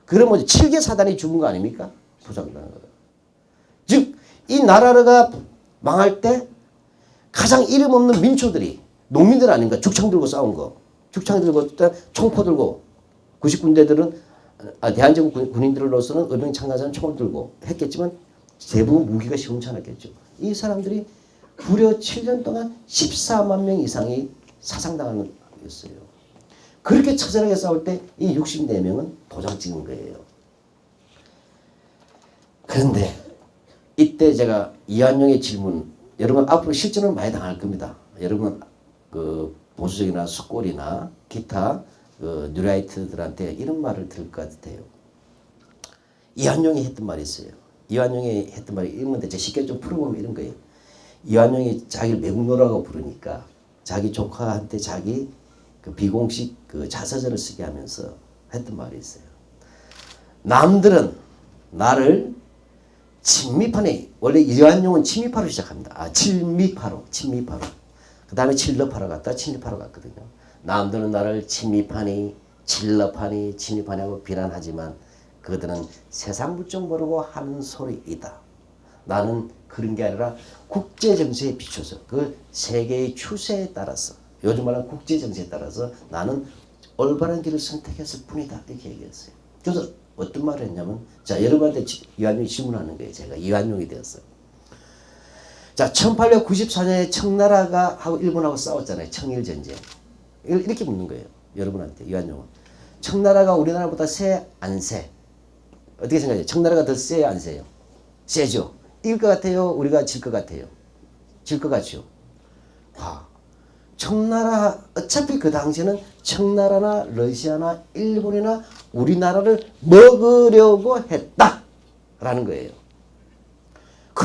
그러면 7개 사단이 죽은 거 아닙니까? 부상당한 거. 즉 이 나라가 망할 때 가장 이름 없는 민초들이 농민들 아닌가? 죽창 들고 싸운 거. 죽창 들고 총포 들고 90군대들은 대한제국 군인들로서는 의병 참가자는 총을 들고 했겠지만 대부분 무기가 시원찮았겠죠. 이 사람들이 무려 7년 동안 14만 명 이상이 사상당하는 거였어요. 그렇게 처절하게 싸울 때 이 64명은 도장 찍은 거예요. 그런데 이때 제가 이완용의 질문, 여러분 앞으로 실전은 많이 당할 겁니다. 여러분 보수적이나 숙골이나 기타 뉴라이트들한테 이런 말을 들을 것 같아요. 이완용이 했던 말이 있어요. 이완용이 했던 말이 이런 건데 제가 쉽게 좀 풀어보면 이런 거예요. 이완용이 자기를 매국노라고 부르니까 자기 조카한테 자기 비공식 자서전을 쓰게 하면서 했던 말이 있어요. 남들은 나를 친미파네. 원래 이완용은 친미파로 시작합니다. 친미파로. 그 다음에 칠러파로 갔다 친일파로 갔거든요. 남들은 나를 친미파니, 칠러파니, 친일파냐고 비난하지만 그들은 세상 물정 모르고 하는 소리이다. 나는 그런 게 아니라 국제 정세에 비춰서 그 세계의 추세에 따라서 요즘 말하는 국제 정세에 따라서 나는 올바른 길을 선택했을 뿐이다. 이렇게 얘기했어요. 그래서 어떤 말을 했냐면 자 여러분한테 이완용이 질문하는 거예요. 제가 이완용이 되었어요. 자 1894년에 청나라가 하고 일본하고 싸웠잖아요. 청일전쟁. 이렇게 묻는 거예요. 여러분한테 이완용은. 청나라가 우리나라보다 세 안 세? 어떻게 생각해요? 청나라가 더 세요 안 세요? 세죠. 이길 것 같아요? 우리가 질 것 같아요? 질 것 같죠. 청나라 어차피 그 당시에는 청나라나 러시아나 일본이나 우리나라를 먹으려고 했다라는 거예요.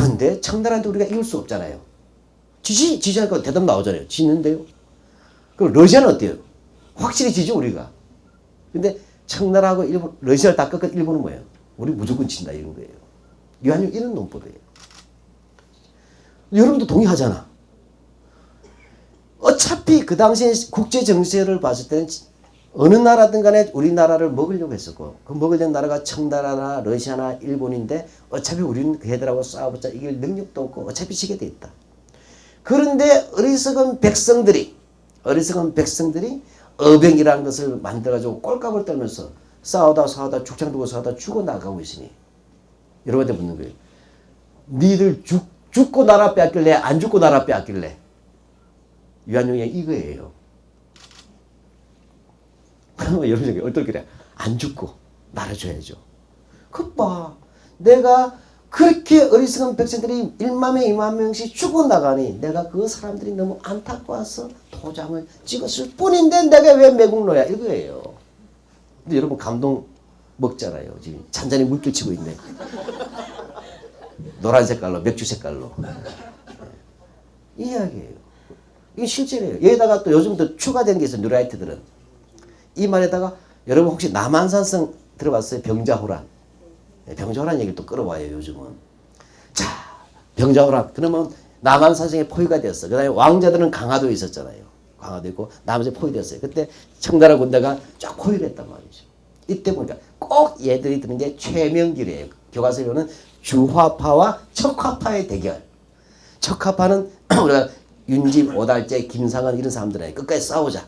그런데 청나라한테 우리가 이길 수 없잖아요. 지지하니까 대답 나오잖아요. 지는데요. 그럼 러시아는 어때요? 확실히 지죠, 우리가. 근데 청나라하고 일본, 러시아를 다 꺾은 일본은 뭐예요? 우리 무조건 진다, 이런 거예요. 유한용 이런 논법이에요. 여러분도 동의하잖아. 어차피 그 당시에 국제 정세를 봤을 때는 어느 나라든 간에 우리나라를 먹으려고 했었고, 그 먹으려는 나라가 청나라나 러시아나 일본인데 어차피 우리는 걔들하고 싸워봤자 이길 능력도 없고 어차피 지게 돼 있다. 그런데 어리석은 백성들이 어병이라는 것을 만들어가지고 꼴값을 떨면서 싸우다 죽창 두고 싸우다 죽어 나가고 있으니 여러분한테 묻는 거예요. 니들 죽고 나라 빼앗길래 안 죽고 나라 빼앗길래? 유한용이 이거예요. 그러면 여러분이 어떻게 안 죽고 나라 줘야죠. 그봐 내가 그렇게 어리석은 백성들이 1만명 2만 명씩 죽어 나가니 내가 그 사람들이 너무 안타까워서 도장을 찍었을 뿐인데 내가 왜 매국노야 이거예요. 근데 여러분 감동 먹잖아요. 지금 잔잔히 물결 치고 있네. 노란 색깔로 맥주 색깔로. 이 이야기예요. 이게 실제예요. 여기다가 또 요즘 더 추가된 게 있어요. 뉴라이트들은. 이 말에다가 여러분 혹시 남한산성 들어봤어요? 병자호란. 병자호란 얘기를 또 끌어와요. 요즘은. 자, 병자호란. 그러면 남한산성에 포위가 되었어. 그 다음에 왕자들은 강화도에 있었잖아요. 강화도 있고 남한산성에 포위되었어요. 그때 청나라 군대가 쫙 포위를 했단 말이죠. 이때 보니까 꼭 얘들이 드는 게 최명길이에요. 교과서에 보면 주화파와 척화파의 대결. 척화파는 우리가 윤집, 오달재, 김상은 이런 사람들이에요. 끝까지 싸우자.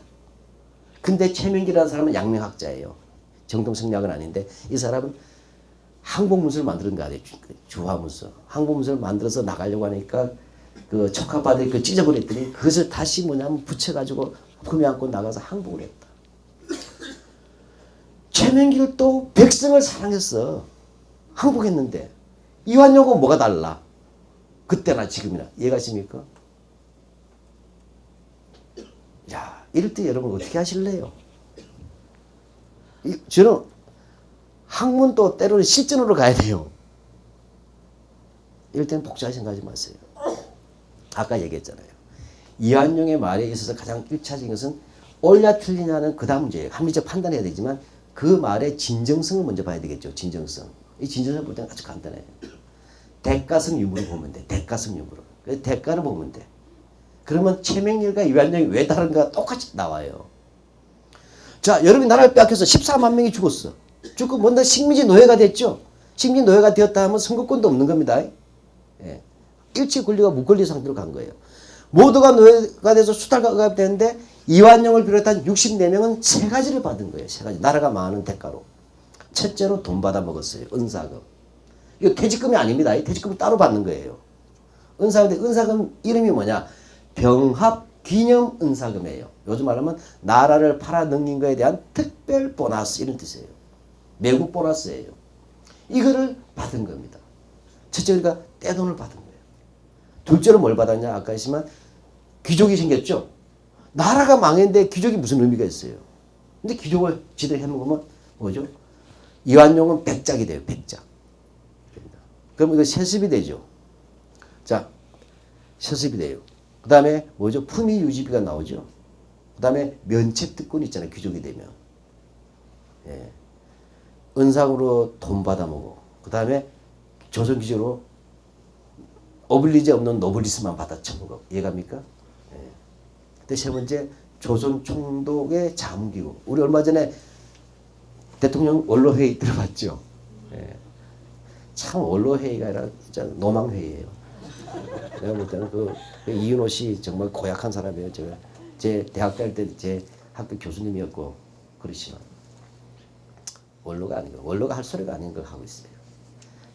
근데 최명길이라는 사람은 양명학자예요. 정통성략은 아닌데 이 사람은 항복문서를 만드는 거 아니에요. 주화문서. 항복문서를 만들어서 나가려고 하니까 그 척화파들이 그 찢어버렸더니 그것을 다시 뭐냐면 붙여가지고 품에 안고 나가서 항복을 했다. 최명길도 백성을 사랑했어. 항복했는데 이완용하고 뭐가 달라? 그때나 지금이나 이해가십니까? 야, 이럴 때 여러분 어떻게 하실래요? 저는 학문도 때로는 실전으로 가야 돼요. 이럴 때는 복잡하게 생각하지 마세요. 아까 얘기했잖아요. 이완용의 말에 있어서 가장 1차적인 것은 옳냐 틀리냐는 그 다음 문제예요. 합리적 판단해야 되지만 그 말의 진정성을 먼저 봐야 되겠죠. 진정성. 이 진정성을 볼 때는 아주 간단해요. 대가성 유무로 보면 돼. 대가성 유무로. 대가를 보면 돼. 그러면 최명길과 이완용이 왜 다른가 똑같이 나와요. 자, 여러분이 나라를 빼앗겨서 14만 명이 죽었어. 죽고 뭔가 식민지 노예가 됐죠. 식민지 노예가 되었다 하면 선거권도 없는 겁니다. 예. 일치 권리가 무권리 상태로 간 거예요. 모두가 노예가 돼서 수탈가가 되는데 이완용을 비롯한 64명은 세 가지를 받은 거예요. 세 가지. 나라가 망하는 대가로. 첫째로 돈 받아 먹었어요. 은사금. 이거 퇴직금이 아닙니다. 이 퇴직금은 따로 받는 거예요. 은사금 이름이 뭐냐? 병합 기념 은사금이에요. 요즘 말하면 나라를 팔아 넘긴 거에 대한 특별 보너스 이런 뜻이에요. 매국 보너스예요. 이거를 받은 겁니다. 첫째가 떼돈을 받은 거예요. 둘째로 뭘 받았냐? 아까 했지만 귀족이 생겼죠. 나라가 망했는데 귀족이 무슨 의미가 있어요? 근데 귀족을 지들 해먹으면 뭐죠? 이완용은 백작이 돼요. 백작. 그럼 이거 세습이 되죠. 자, 세습이 돼요. 그 다음에 뭐죠? 품위 유지비가 나오죠. 그 다음에 면책특권 있잖아요. 귀족이 되면. 예. 은상으로 돈 받아먹고 그 다음에 조선귀족으로 어블리지 없는 노블리스만 받아 처먹어. 이해갑니까? 예. 근데 세 번째 조선 총독의 자문기구. 우리 얼마 전에 대통령 원로회의 들어봤죠. 예. 참 원로회의가 아니라 진짜 노망회의예요. 내가 볼 때는 그 이윤호 씨 정말 고약한 사람이에요. 제가 제 대학 다닐 때 제 학교 교수님이었고 그러시면 원로가 아닌 거, 원로가 할 소리가 아닌 걸 하고 있어요.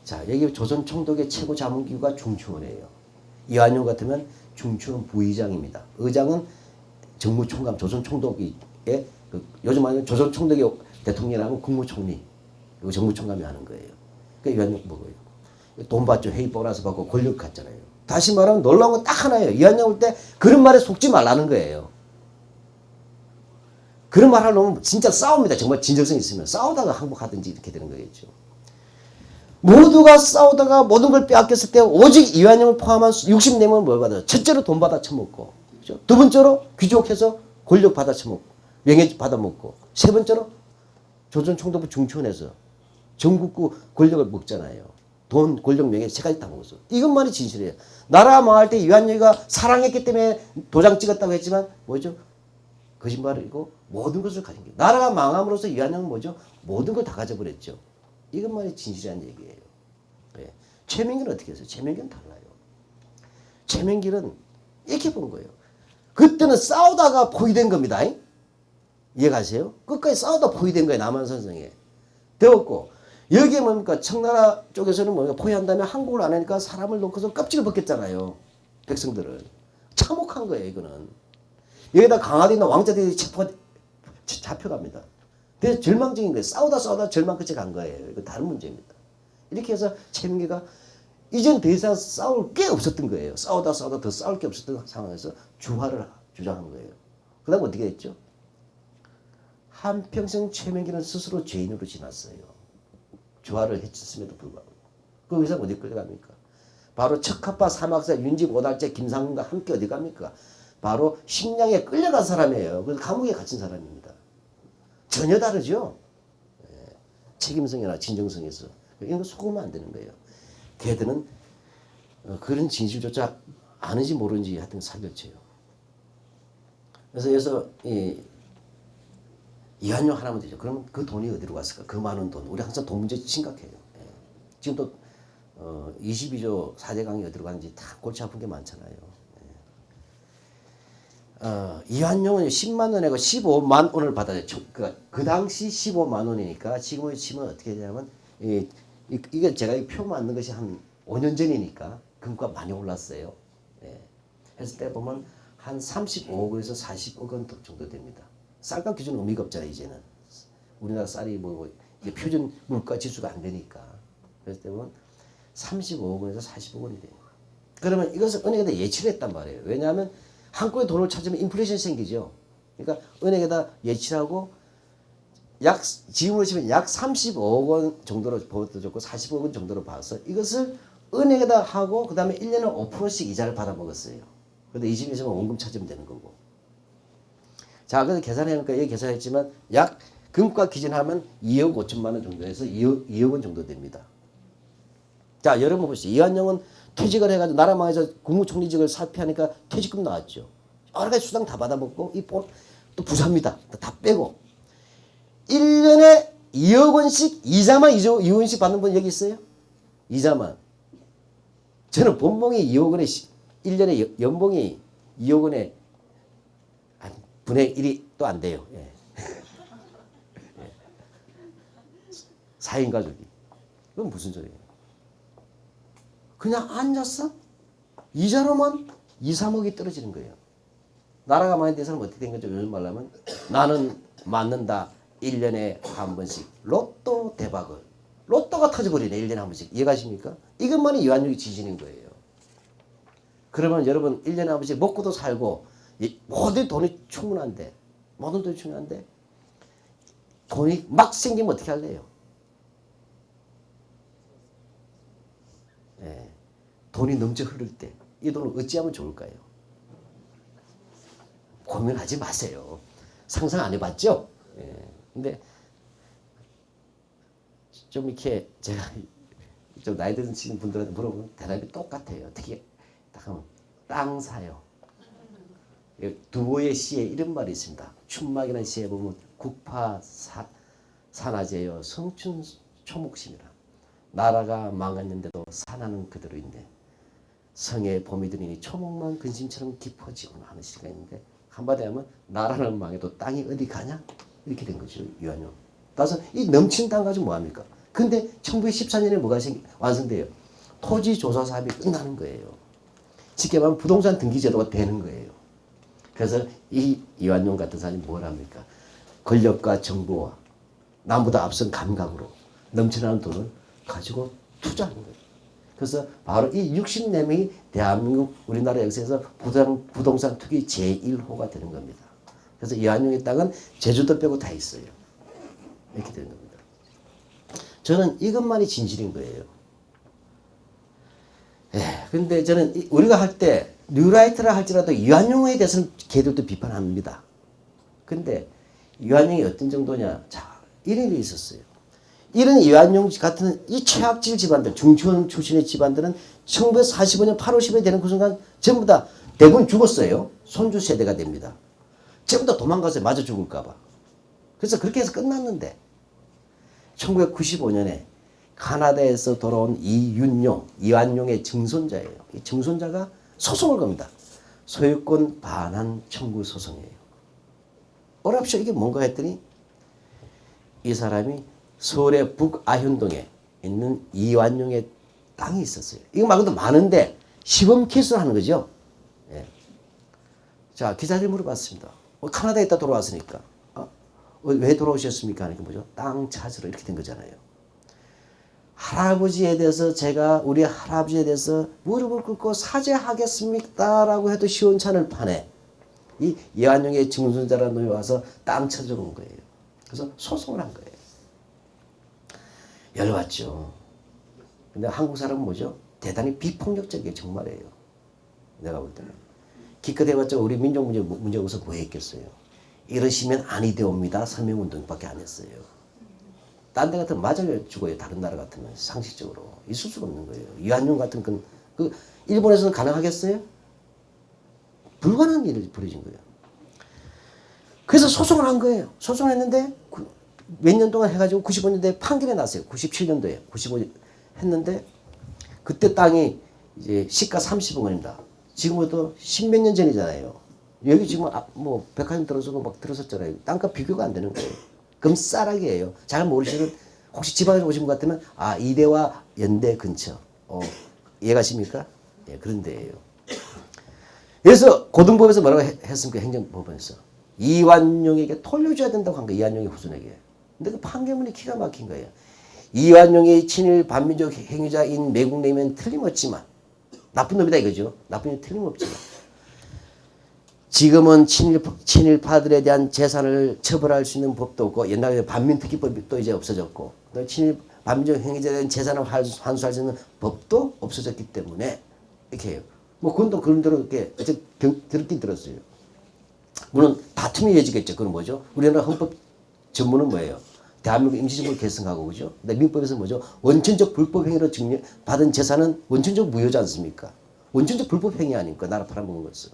자, 여기 조선 총독의 최고 자문기구가 중추원이에요. 이완용 같으면 중추원 부의장입니다. 의장은 정무총감, 조선 총독의 요즘 말하는 조선 총독의 대통령이라면 국무총리, 그리고 정무총감이 하는 거예요. 그 이완용 뭐고요? 돈 받죠. 회의 보너스 받고 권력 갖잖아요. 다시 말하면 놀라운 건 딱 하나예요. 이완용 올 때 그런 말에 속지 말라는 거예요. 그런 말 하려면 진짜 싸웁니다. 정말 진정성 있으면 싸우다가 항복하든지 이렇게 되는 거겠죠. 모두가 싸우다가 모든 걸 빼앗겼을 때 오직 이완용을 포함한 60명은 뭘 받아요? 첫째로 돈 받아 처먹고, 그렇죠? 두 번째로 귀족해서 권력 받아 처먹고, 명예 받아 먹고, 세 번째로 조선 총독부 중천에서 전국구 권력을 먹잖아요. 돈, 권력, 명예 세 가지 다 먹었어. 이것만이 진실이에요. 나라 망할 때 이완용이가 사랑했기 때문에 도장 찍었다고 했지만 뭐죠? 거짓말이고 모든 것을 가진 게. 나라가 망함으로써 이완용은 뭐죠? 모든 걸 다 가져버렸죠. 이것만이 진실한 얘기예요. 네. 최명길은 어떻게 했어요? 최명길은 달라요. 최명길은 이렇게 본 거예요. 그때는 싸우다가 포위된 겁니다. 이해가세요? 끝까지 싸우다 포위된 거예요. 남한산성에. 되었고 여기에 뭡니까? 청나라 쪽에서는 뭐가 포위한 다음에 한국을 안 하니까 사람을 놓고서 껍질을 벗겼잖아요. 백성들을. 참혹한 거예요. 이거는. 여기다 강화되어 있는 왕자들이 잡혀갑니다. 그래서 절망적인 거예요. 싸우다 절망 끝에 간 거예요. 이거 다른 문제입니다. 이렇게 해서 최명기가 이젠 더 이상 싸울 게 없었던 거예요. 싸우다 더 싸울 게 없었던 상황에서 주화를 주장한 거예요. 그 다음 어떻게 됐죠? 한평생 최명기는 스스로 죄인으로 지났어요. 주화를 했음에도 불구하고. 거기서 어디 끌려갑니까? 바로 척합파 사막사 윤집 오달제 김상문과 함께 어디 갑니까? 바로 식량에 끌려간 사람이에요. 그래서 감옥에 갇힌 사람입니다. 전혀 다르죠. 책임성이나 진정성에서. 이런 거 속으면 안 되는 거예요. 걔들은 그런 진실조차 아는지 모르는지 하여튼 사기쳐요. 그래서 여기서 이완용 하나면 되죠. 그럼 그 돈이 어디로 갔을까? 그 많은 돈. 우리 항상 돈 문제 심각해요. 지금도 22조 4대강이 어디로 가는지 다 골치 아픈 게 많잖아요. 이완용은 10만 원이고 15만 원을 받아요. 그 당시 15만 원이니까 지금의 치면 어떻게 되냐면 이게 제가 이 표 만든 것이 한 5년 전이니까 금값 많이 올랐어요. 했을 때 보면 한 35억에서 40억 원 정도 됩니다. 쌀값 기준은 의미가 없잖아요. 이제는 우리나라 쌀이 뭐 이게 표준 물가 지수가 안 되니까. 그랬을 때 보면 35억 원에서 40억 원이 돼요. 그러면 이것을 은행에다 예치를 했단 말이에요. 왜냐하면 한꺼번에 돈을 찾으면 인플레이션이 생기죠. 그러니까 은행에다 예치하고 지금으로 치면 약 35억 원 정도로 보여줬고 40억 원 정도로 봐서 이것을 은행에다 하고 그 다음에 1년에 5%씩 이자를 받아 먹었어요. 그런데 이 집에 있으면 원금 찾으면 되는 거고. 자, 그래서 계산해보니까 여기 계산했지만 약 금가 기준하면 2억 5천만 원 정도에서 2억 원 정도 됩니다. 자, 여러분 보시죠. 이완용은 퇴직을 해가지고 나라 망해서 국무총리직을 사퇴하니까 퇴직금 나왔죠. 여러 가지 수당 다 받아먹고 또 부자입니다. 다 빼고 1년에 2억 원씩 이자만 2억 원씩 받는 분 여기 있어요? 이자만. 저는 본봉이 2억 원에 1년에 연봉이 2억 원에 분의 1이 또 안 돼요. 예. 4인 가족이. 그건 무슨 소리예요? 그냥 앉았어? 이자로만 2, 3억이 떨어지는 거예요. 나라가 많이 된 사람은 어떻게 된 거죠? 요즘 말로 하면 나는 맞는다. 1년에 한 번씩. 로또 대박을. 로또가 터져버리네. 1년에 한 번씩. 이해가십니까? 이것만이 이완용이 지지는 거예요. 그러면 여러분 1년에 한 번씩 먹고도 살고 모든 돈이 충분한데 모든 돈이 충분한데 돈이 막 생기면 어떻게 할래요? 돈이 넘쳐 흐를 때 이 돈을 어찌하면 좋을까요? 고민하지 마세요. 상상 안 해봤죠? 근데 좀 이렇게 제가 좀 나이 드신 분들한테 물어보면 대답이 똑같아요. 어떻게 딱 하면 땅 사요. 두보의 시에 이런 말이 있습니다. 춘막이라는 시에 보면 국파 산하제여 성춘 초목심이라. 나라가 망했는데도 산하는 그대로 있네. 성에 봄이 드니 초목만 근심처럼 깊어지구나 하는 시가 있는데 한마디 하면 나라는 망해도 땅이 어디 가냐? 이렇게 된 거죠. 이완용. 따라서 이 넘친 땅 가지고 뭐합니까? 근데 1914년에 뭐가 완성돼요? 토지조사 사업이 끝나는 거예요. 쉽게 말하면 부동산 등기제도가 되는 거예요. 그래서 이 이완용 같은 사람이 뭘 합니까? 권력과 정보와 남보다 앞선 감각으로 넘쳐나는 돈을 가지고 투자하는 거예요. 그래서 바로 이 64명이 대한민국 우리나라 역사에서 부동산 투기 제1호가 되는 겁니다. 그래서 이완용의 땅은 제주도 빼고 다 있어요. 이렇게 되는 겁니다. 저는 이것만이 진실인 거예요. 예, 근데 저는 우리가 할 때 뉴라이트라 할지라도 이완용에 대해서는 걔들도 비판합니다. 근데 이완용이 어떤 정도냐? 자, 이런 일이 있었어요. 이런 이완용 같은 이 최악질 집안들, 중천 출신의 집안들은 1945년 8월 10일에 되는 그 순간 전부 다 대부분 죽었어요. 손주 세대가 됩니다. 전부 다 도망가서 맞아 죽을까 봐. 그래서 그렇게 해서 끝났는데 1995년에 카나다에서 돌아온 이완용의 증손자예요. 이 증손자가 소송을 겁니다. 소유권 반환 청구 소송이에요. 어랍쇼 이게 뭔가 했더니 이 사람이 서울의 북아현동에 있는 이완용의 땅이 있었어요. 이거 말고도 많은데 시범 케이스를 하는 거죠. 예. 자, 기자들이 물어봤습니다. 카나다에 있다 돌아왔으니까. 왜 돌아오셨습니까? 하니까 뭐죠? 땅 찾으러 이렇게 된 거잖아요. 할아버지에 대해서 제가 우리 할아버지에 대해서 무릎을 꿇고 사죄하겠습니다 라고 해도 시원찮을 판에 이 이완용의 증손자라는 놈이 와서 땅 찾으러 온 거예요. 그래서 소송을 한 거예요. 열받죠. 근데 한국 사람은 뭐죠? 대단히 비폭력적이에요. 정말이에요. 내가 볼 때는. 기껏 해봤자 우리 민족 문제 여기서 뭐 했겠어요. 이러시면 아니 되옵니다. 서명운동밖에 안 했어요. 딴 데 같으면 맞아 죽어요. 다른 나라 같으면 상식적으로. 있을 수가 없는 거예요. 이완용 같은 그 일본에서는 가능하겠어요? 불가능한 일이 벌어진 거예요. 그래서 소송을 한 거예요. 소송을 했는데 몇 년 동안 해가지고 95년도에 판결이 났어요. 97년도에 95 했는데 그때 땅이 이제 시가 30억 원입니다. 지금부터 10몇 년 전이잖아요. 여기 지금 뭐 백화점 들어서고 막 들어섰잖아요. 땅값 비교가 안 되는 거예요. 그럼 싸락이에요. 잘 모르시는 혹시 지방에서 오신 것 같으면 이대와 연대 근처 이해가십니까? 예, 그런 데예요. 그래서 고등법에서 뭐라고 했습니까? 행정법원에서 이완용에게 돌려줘야 된다고 한 거예요. 이완용의 후손에게. 근데 그 판결문이 기가 막힌 거예요. 이완용이 친일 반민족 행위자인 매국노임은 틀림없지만 나쁜 놈이다 이거죠. 나쁜 놈이 틀림없지만 지금은 친일파들에 대한 재산을 처벌할 수 있는 법도 없고 옛날에 반민특위법이 또 이제 없어졌고 친일 반민족 행위자에 대한 재산을 환수할 수 있는 법도 없어졌기 때문에 이렇게 해요. 뭐 그건 또 그런 대로 이렇게 들었긴 들었어요. 물론 다툼이 이어지겠죠. 그건 뭐죠? 우리나라 헌법 전문은 뭐예요? 대한민국 임시정부를 결성하고 그죠? 근데 민법에서 뭐죠? 원천적 불법 행위로 받은 재산은 원천적 무효지 않습니까? 원천적 불법 행위 아닙니까? 나라 팔아먹은 것은.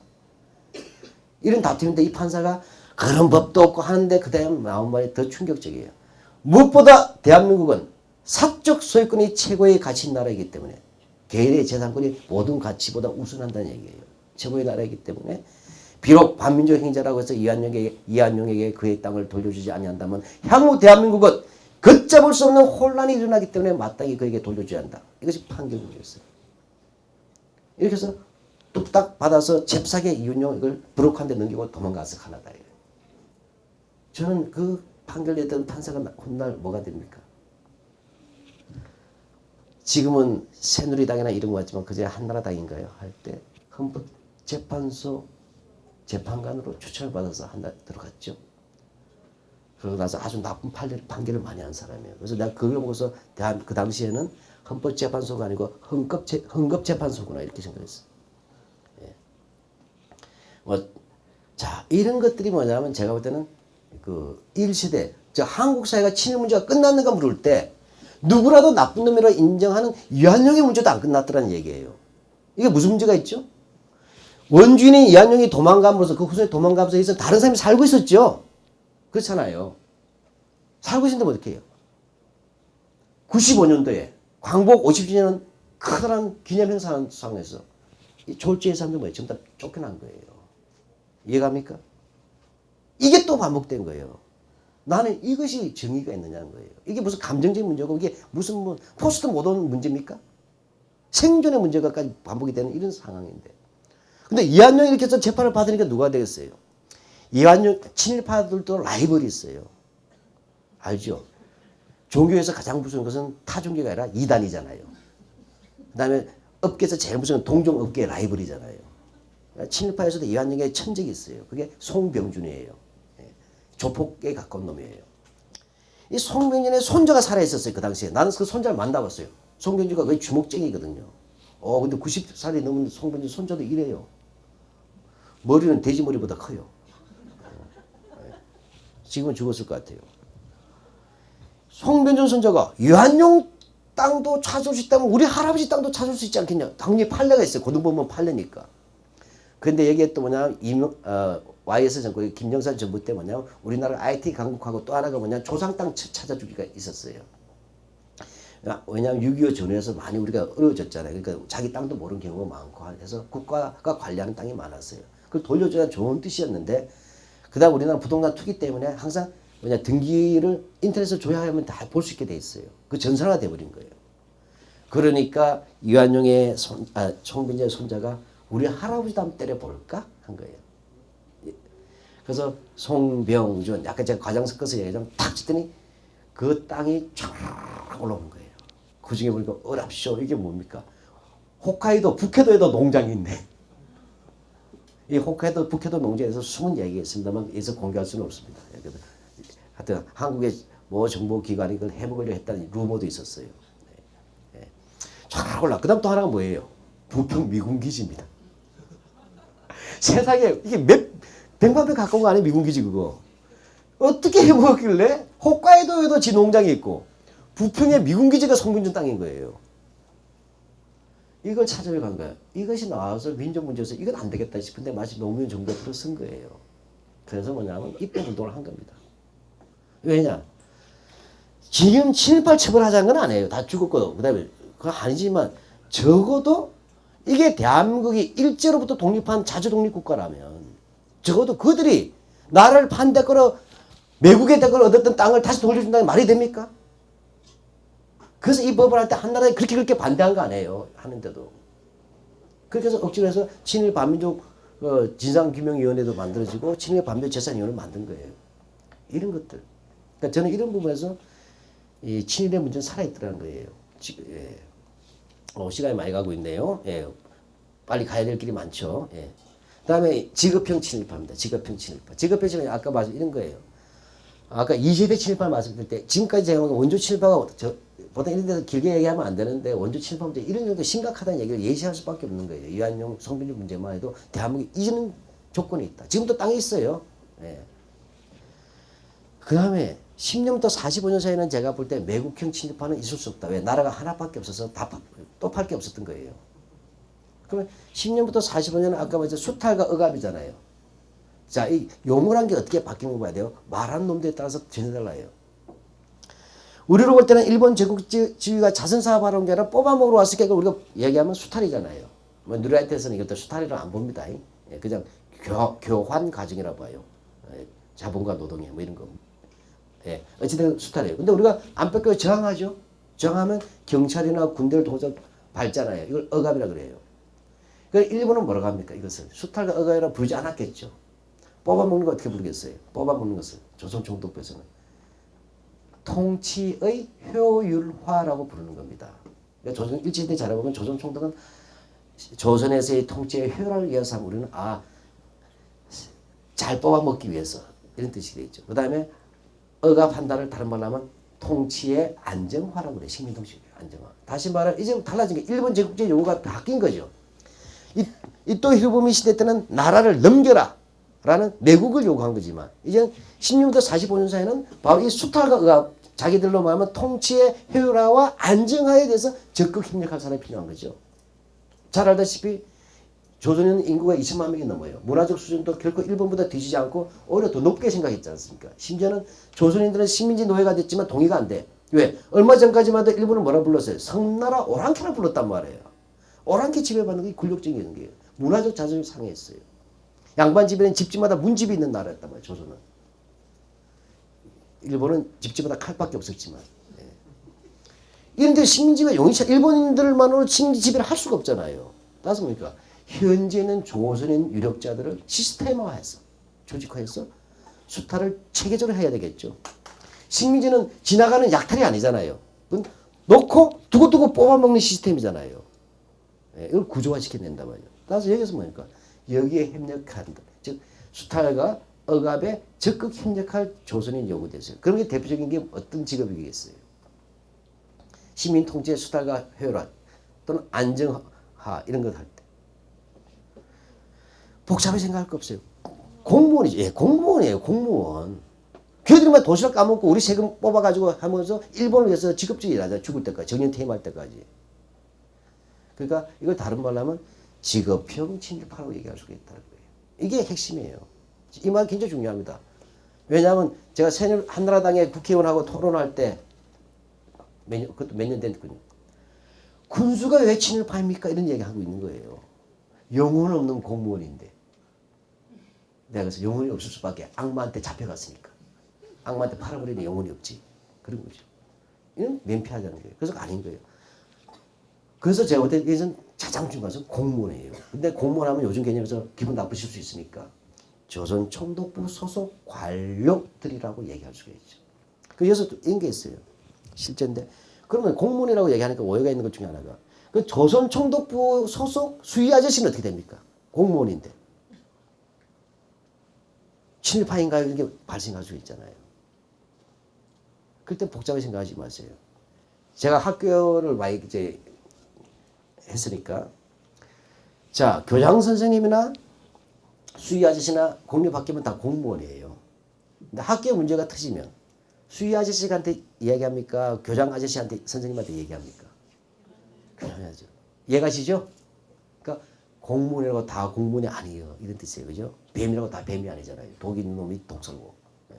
이런 다툼인데 이 판사가 그런 법도 없고 하는데 그 다음 나온 말이 더 충격적이에요. 무엇보다 대한민국은 사적 소유권이 최고의 가치인 나라이기 때문에 개인의 재산권이 모든 가치보다 우선한다는 얘기예요. 최고의 나라이기 때문에 비록 반민족 행위자라고 해서 이완용에게 그의 땅을 돌려주지 아니한다면 향후 대한민국은 걷잡을 수 없는 혼란이 일어나기 때문에 마땅히 그에게 돌려줘야 한다. 이것이 판결문이었어요. 이렇게 해서 뚝딱 받아서 잽싸게 이완용 이걸 브로커한테 넘기고 도망가서 카나다에. 저는 그 판결 내던 판사가 훗날 뭐가 됩니까? 지금은 새누리당이나 이런 거 같지만 그제 한나라당인가요? 할 때 헌법재판소 재판관으로 추천을 받아서 한 달 들어갔죠. 그러고 나서 아주 나쁜 판결을 많이 한 사람이에요. 그래서 내가 그걸 보고서 그 당시에는 헌법재판소가 아니고 헌급재판소구나 이렇게 생각했어요. 예. 자, 이런 것들이 뭐냐면 제가 볼 때는 그 1시대, 한국 사회가 친일 문제가 끝났는가 물을 때 누구라도 나쁜 놈이라 인정하는 이완용의 문제도 안 끝났더라는 얘기예요. 이게 무슨 문제가 있죠? 원주인인 이완용이 도망감으로써 그 후손이 도망가면서 있어 다른 사람이 살고 있었죠. 그렇잖아요. 살고 있었는데 뭐 어떻게 해요? 95년도에 광복 50주년 커다란 기념행사 상에서 이 졸지의 사람들 뭐예요? 전부 다 쫓겨난 거예요. 이해갑니까? 이게 또 반복된 거예요. 나는 이것이 정의가 있느냐는 거예요. 이게 무슨 감정적인 문제고 이게 무슨 뭐 포스트 모던 문제입니까? 생존의 문제가까지 반복이 되는 이런 상황인데. 근데 이완용이 이렇게 해서 재판을 받으니까 누가 되겠어요? 이완용 친일파들도 라이벌이 있어요. 알죠? 종교에서 가장 무서운 것은 타종교가 아니라 이단이잖아요. 그 다음에 업계에서 제일 무서운 건 동종업계의 라이벌이잖아요. 친일파에서도 이완용의 천적이 있어요. 그게 송병준이에요. 조폭에 가까운 놈이에요. 이 송병준의 손자가 살아있었어요. 그 당시에. 나는 그 손자를 만나봤어요. 송병준가 거의 주먹쟁이거든요. 근데 90살이 넘은 송변준 손자도 이래요. 머리는 돼지 머리보다 커요. 지금은 죽었을 것 같아요. 송변준 손자가 유한용 땅도 찾을 수 있다면 우리 할아버지 땅도 찾을 수 있지 않겠냐. 당연히 판례가 있어요. 고등법원 판례니까. 근데 여기에 또 뭐냐, YS 정권의 김정선 정부 때 뭐냐, 우리나라 IT 강국하고 또 하나가 뭐냐, 조상 땅 찾아주기가 있었어요. 왜냐하면 6.25 전후에서 많이 우리가 어려워졌잖아요. 그러니까 자기 땅도 모르는 경우가 많고 해서 국가가 관리하는 땅이 많았어요. 그걸 돌려줘야 좋은 뜻이었는데, 그 다음 우리나라 부동산 투기 때문에 항상 뭐냐, 등기를 인터넷에서 조회하면 다 볼 수 있게 돼 있어요. 그 전산화 돼버린 거예요. 그러니까 유한용의 송빈재의 손자가 우리 할아버지도 한번 때려볼까? 한 거예요. 그래서 송병준, 약간 제가 과장 섞어서 얘기하자면 탁 쳤더니 그 땅이 쫙 올라오는 거예요. 그 중에 보니까 어랍쇼, 이게 뭡니까? 홋카이도, 북해도에도 농장이 있네. 이 홋카이도, 북해도 농장에서 숨은 얘기가 있습니다만 여기서 공개할 수는 없습니다. 하여튼 한국의 뭐 정보기관이 그걸 해먹으려 했다는 루머도 있었어요. 쫙 올라. 그 다음 또 하나가 뭐예요? 부평 미군기지입니다. 세상에 이게 백만 배 가까운 거 아니에요? 미군기지 그거. 어떻게 해먹었길래 홋카이도에도 지 농장이 있고 부평에 미군기지가 송빈준 땅인 거예요. 이걸 찾아내 간 거예요. 이것이 나와서 민족 문제에서 이건 안 되겠다 싶은데 마치 노무현 정부가 들어선 거예요. 그래서 뭐냐면 입법 운동을 한 겁니다. 왜냐? 지금 친일파 처벌하자는 건 아니에요. 다 죽었고, 그 다음에 그건 아니지만 적어도 이게 대한민국이 일제로부터 독립한 자주독립국가라면 적어도 그들이 나라를 판 대가로 매국의 대가로 얻었던 땅을 다시 돌려준다는 말이 됩니까? 그래서 이 법을 할 때 한나라에 그렇게 반대한 거 아니에요. 하는데도. 그렇게 해서 억지로 해서 친일 반민족 진상규명위원회도 만들어지고 친일 반민족 재산위원회를 만든 거예요. 이런 것들. 그러니까 저는 이런 부분에서 이 친일의 문제는 살아있더라는 거예요. 시간이 많이 가고 있네요. 예. 빨리 가야 될 길이 많죠. 예. 그 다음에 직업형 친일파입니다. 직업형 친일파. 직업형 친일파 아까 말씀 이런 거예요. 아까 2세대 친일파 말씀드릴 때 지금까지 제가 원조 친일파가 보통 이런 데서 길게 얘기하면 안 되는데 원조 친일파 문제 이런 정도 심각하다는 얘기를 예시할 수밖에 없는 거예요. 유한용, 송빈준 문제만 해도 대한민국이 이런 조건이 있다. 지금도 땅이 있어요. 예. 그 다음에 10년부터 45년 사이는 제가 볼 때 매국형 친일파는 있을 수 없다. 왜? 나라가 하나밖에 없어서 또 팔 게 없었던 거예요. 그러면 10년부터 45년은 아까 말했죠. 수탈과 억압이잖아요. 자, 이 용어란 게 어떻게 바뀐 거 봐야 돼요? 말하는 놈들에 따라서 전혀 달라요. 우리로 볼 때는 일본 제국주의가 자선사업하러 게 아니라 뽑아먹으러 왔으니까 우리가 얘기하면 수탈이잖아요. 뭐 누라이트에서는 이것도 수탈이라고 안 봅니다. 그냥 교환 과정이라고 봐요. 자본과 노동의 뭐 이런 거. 예, 어찌됐든 수탈이에요. 근데 우리가 안 뺏겨 저항하죠. 저항하면 경찰이나 군대를 통해서 밟잖아요. 이걸 억압이라 그래요. 그러니까 일본은 뭐라고 합니까? 이것을 수탈과 억압이라 부르지 않았겠죠. 뽑아먹는 거 어떻게 부르겠어요? 뽑아먹는 것을 조선총독부에서는 통치의 효율화라고 부르는 겁니다. 그러니까 조선 일제시대 잘 보면 조선총독은 조선에서의 통치의 효율화를 위해서 우리는 잘 뽑아먹기 위해서 이런 뜻이 되겠죠. 그 다음에 억압 판단을 다른 말로 하면 통치의 안정화라고 그래요. 식민통치 안정화. 다시 말하면 이제 달라진 게 일본 제국주의 요구가 바뀐 거죠. 이또 히로부미 시대 때는 나라를 넘겨라 라는 매국을 요구한 거지만 이제 16부터 45년 사이는 바로 이 수탈과 억압 자기들로 말하면 통치의 효율화와 안정화에 대해서 적극 협력할 사람이 필요한 거죠. 잘 알다시피 조선인 인구가 2천만 명이 넘어요. 문화적 수준도 결코 일본보다 뒤지지 않고 오히려 더 높게 생각했지 않습니까? 심지어는 조선인들은 식민지 노예가 됐지만 동의가 안 돼. 왜? 얼마 전까지만 해도 일본은 뭐라 불렀어요? 섬나라 오랑캐라 불렀단 말이에요. 오랑캐 지배받는 게 굴욕적인 거예요. 문화적 자존심이 상했어요. 양반 집에는 집집마다 문집이 있는 나라였단 말이에요. 조선은. 일본은 집집마다 칼밖에 없었지만. 이런데 식민지가 용이차 일본인들만으로 식민지 지배를 할 수가 없잖아요. 따라서 뭡니까? 현재는 조선인 유력자들을 시스템화해서 조직화해서 수탈을 체계적으로 해야 되겠죠. 식민지는 지나가는 약탈이 아니잖아요. 놓고 두고두고 뽑아먹는 시스템이잖아요. 이걸 구조화시켜낸단 말이에요. 따라서 여기서 뭡니까? 여기에 협력한다. 즉 수탈과 억압에 적극 협력할 조선인 요구됐어요. 그런 게 대표적인 게 어떤 직업이겠어요? 시민 통치의 수탈과 효율화 또는 안정화 하 이런 것 할 때. 복잡하게 생각할 거 없어요. 공무원이죠. 예, 공무원이에요. 공무원. 걔들만 도시락 까먹고 우리 세금 뽑아가지고 하면서 일본을 위해서 직업주의 일하자. 죽을 때까지. 정년 퇴임할 때까지. 그러니까 이걸 다른 말로 하면 직업형 친일파라고 얘기할 수가 있다는 거예요. 이게 핵심이에요. 이 말 굉장히 중요합니다. 왜냐하면 제가 새누리 한나라당의 국회의원하고 토론할 때 그것도 몇 년 됐거든요. 군수가 왜 친일파입니까? 이런 얘기하고 있는 거예요. 영혼 없는 공무원인데. 내가 그래서 영혼이 없을 수밖에. 악마한테 잡혀갔으니까. 악마한테 팔아버리는 영혼이 없지. 그런 거죠. 이건 면피하자는 거예요. 그래서 아닌 거예요. 그래서 제가 그때 예전 가장 중요한 것은 공무원이에요. 근데 공무원 하면 요즘 개념에서 기분 나쁘실 수 있으니까 조선 총독부 소속 관료들이라고 얘기할 수가 있죠. 그래서 또 이런 게 있어요. 실제인데. 그러면 공무원이라고 얘기하니까 오해가 있는 것 중에 하나가 그 조선 총독부 소속 수위 아저씨는 어떻게 됩니까? 공무원인데. 친일파인가요? 이런 게 발생할 수 있잖아요. 그때 복잡하게 생각하지 마세요. 제가 학교를 많이 이제 했으니까. 자, 교장 선생님이나 수의 아저씨나 공립 학교면 다 공무원이에요. 근데 학교 문제가 터지면 수의 아저씨한테 이야기합니까? 교장 아저씨한테, 선생님한테 얘기합니까? 그래야죠. 이해가시죠? 그러니까 공무원이라고 다 공무원이 아니에요. 이런 뜻이에요. 그죠? 뱀이라고 다 뱀이 아니잖아요. 독 있는 놈이 독 설고. 네.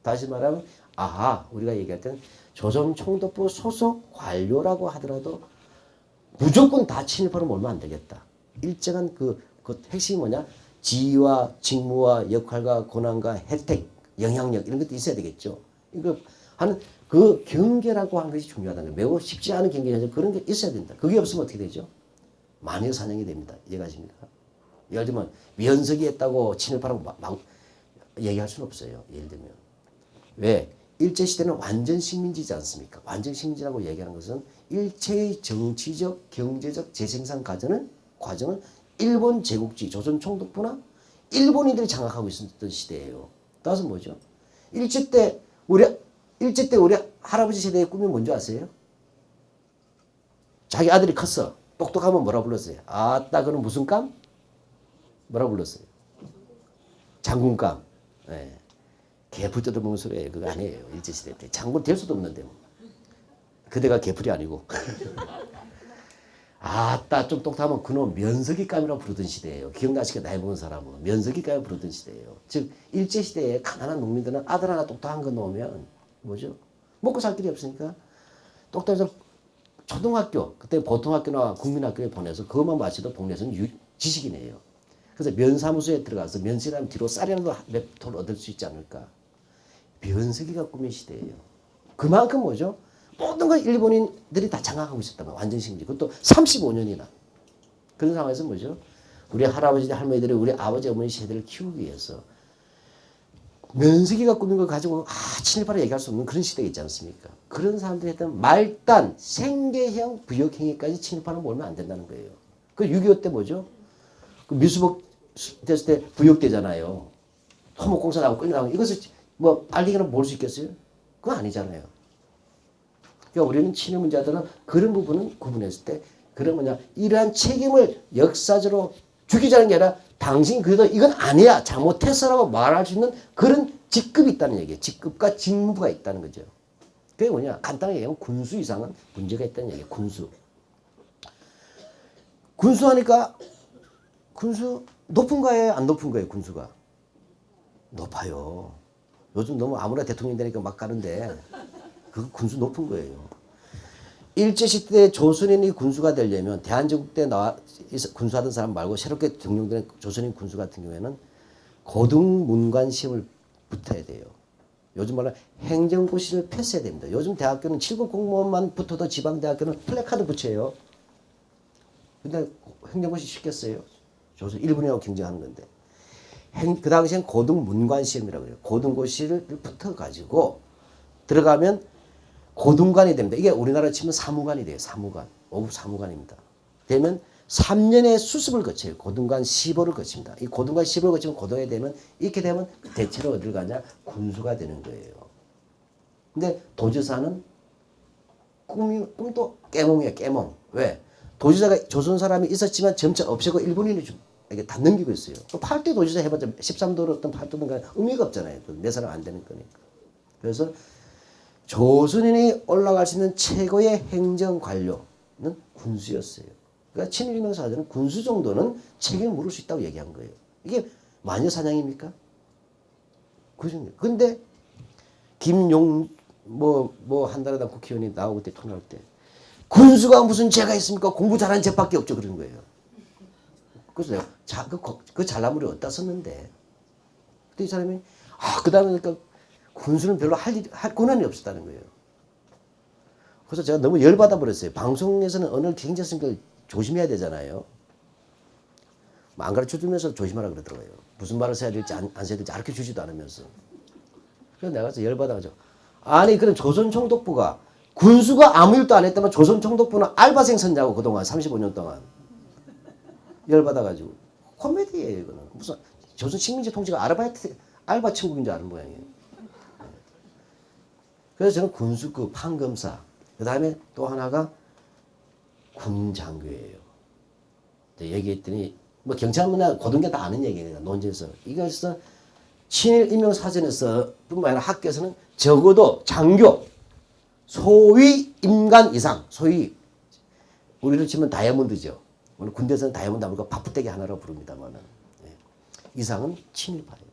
다시 말하면, 아하, 우리가 얘기할 때는 조선 총독부 소속 관료라고 하더라도 무조건 다 친일파로 몰면 안 되겠다. 일정한 그 핵심이 뭐냐? 지위와 직무와 역할과 권한과 혜택, 영향력 이런 것도 있어야 되겠죠. 이거 하는 그 경계라고 하는 것이 중요하다는 거예요. 매우 쉽지 않은 경계죠. 그런 게 있어야 된다. 그게 없으면 어떻게 되죠? 마녀 사냥이 됩니다. 이해가십니까? 예를 들면 위헌석이 했다고 친일파라고 막 얘기할 수는 없어요. 예를 들면. 왜? 일제시대는 완전 식민지지 않습니까? 완전 식민지라고 얘기하는 것은 일체의 정치적, 경제적 재생산 과정을 일본 제국주의, 조선 총독부나 일본인들이 장악하고 있었던 시대예요. 따라서 뭐죠? 일제 때 우리 할아버지 세대의 꿈이 뭔지 아세요? 자기 아들이 컸어. 똑똑하면 뭐라 불렀어요? 아따, 그는 무슨 감? 뭐라 불렀어요? 장군감. 네. 개풀 뜯어먹는 소리예요. 그거 아니에요. 일제시대 때. 장군 될 수도 없는데. 뭐. 그대가 개풀이 아니고. 아따, 좀 똑똑하면 그놈 면석이감이라고 부르던 시대예요. 기억나시게 나이 먹은 사람은. 면석이감이라고 부르던 시대예요. 즉 일제시대에 가난한 농민들은 아들 하나 똑똑한 거 놓으면 뭐죠? 먹고 살 길이 없으니까 똑똑해서 초등학교, 그때 보통학교나 국민학교에 보내서 그것만 마치도 동네에서는 지식인이에요. 그래서 면사무소에 들어가서 면세라면 뒤로 쌀이라도 몇 톨 얻을 수 있지 않을까. 면세기가 꿈의 시대예요. 그만큼 뭐죠? 모든 걸 일본인들이 다 장악하고 있었단 말이에요. 완전 식민지. 그것도 35년이나. 그런 상황에서 뭐죠? 우리 할아버지, 할머니들이 우리 아버지, 어머니 세대를 키우기 위해서 면세기가 꾸민 걸 가지고 친일파로 얘기할 수 없는 그런 시대가 있지 않습니까? 그런 사람들이 했던 말단, 생계형 부역행위까지 친일파로 몰면 안 된다는 거예요. 그 6.25 때 뭐죠? 그 미수복 됐을 때 부역되잖아요. 토목공사 나오고 끌려나오고 이것을 뭐 알리기는 뭘 수 있겠어요? 그건 아니잖아요. 그러니까 우리는 친일 문제들은 그런 부분은 구분했을 때 그런 뭐냐 이러한 책임을 역사적으로 죽이자는 게 아니라 당신 그래도 이건 아니야 잘못했어라고 말할 수 있는 그런 직급이 있다는 얘기예요. 직급과 직무가 있다는 거죠. 그게 뭐냐 간단하게 얘기하면 군수 이상은 문제가 있다는 얘기예요. 군수. 군수하니까 군수 높은 거예요? 안 높은 거예요? 군수가? 높아요. 요즘 너무 아무나 대통령 되니까 막 가는데 그 군수 높은 거예요. 일제시대 조선인이 군수가 되려면 대한제국 때 군수하던 사람 말고 새롭게 등용된 조선인 군수 같은 경우에는 고등문관 시험을 붙어야 돼요. 요즘 말로 행정고시를 패스해야 됩니다. 요즘 대학교는 7급 공무원만 붙어도 지방대학교는 플래카드 붙여요. 근데 행정고시 쉽겠어요? 조선 1분이라고 경쟁하는 건데. 그 당시엔 고등문관 시험이라고 해요. 고등고시를 붙어가지고 들어가면 고등관이 됩니다. 이게 우리나라 치면 사무관이 돼요. 사무관. 5급 사무관입니다. 되면 3년의 수습을 거쳐요. 고등관 15를 거칩니다. 이 고등관 15를 거치면 고등에 되면 이렇게 되면 대체로 어딜 가냐? 군수가 되는 거예요. 근데 도지사는 꿈도 깨몽이에요. 깨몽. 왜? 도지사가 조선 사람이 있었지만 점차 없애고 일본인에게 다 넘기고 있어요. 또 8대 도지사 해봤자 13도로 어떤 8도든가 의미가 없잖아요. 내 사람 안 되는 거니까. 그래서 조선인이 올라갈 수 있는 최고의 행정 관료는 군수였어요. 그러니까 친일혁명 사전은 군수 정도는 책임을 물을 수 있다고 얘기한 거예요. 이게 마녀 사냥입니까? 그 정도. 근데 김용 한나라당 국회의원이 나오고 그때 토론할 때 군수가 무슨 죄가 있습니까? 공부 잘하는 죄밖에 없죠. 그런 거예요. 그래서 내가 그 잘나무를 어디다 썼는데 그때 이 사람이 그 다음에 그러니까 군수는 별로 할 권한이 없었다는 거예요. 그래서 제가 너무 열받아 버렸어요. 방송에서는 언어를 굉장히 쓰니까 조심해야 되잖아요. 안 가르쳐 주면서 조심하라 그러더라고요. 무슨 말을 써야 될지 안 써야 될지 가르쳐 주지도 않으면서. 그래서 내가 가서 열받아가지고 아니 그럼 조선총독부가 군수가 아무 일도 안 했다면 조선총독부는 알바생 썼냐고 그동안 35년 동안. 열받아가지고 코미디예요 이거는. 무슨 조선 식민지 통치가 알바 천국인 줄 아는 모양이에요. 그래서 저는 군수급 판검사 그 다음에 또 하나가 군장교예요. 얘기했더니 뭐 경찰문화 고등교 다 아는 얘기예요. 논지에서 이것은 친일 임명 사전에서 뿐만 아니라 학교에서는 적어도 장교 소위 임관 이상 소위 우리를 치면 다이아몬드죠. 오늘 군대에서는 다이아몬드 하고 바쁘대기 하나로 부릅니다만은 이상은 친일파예요.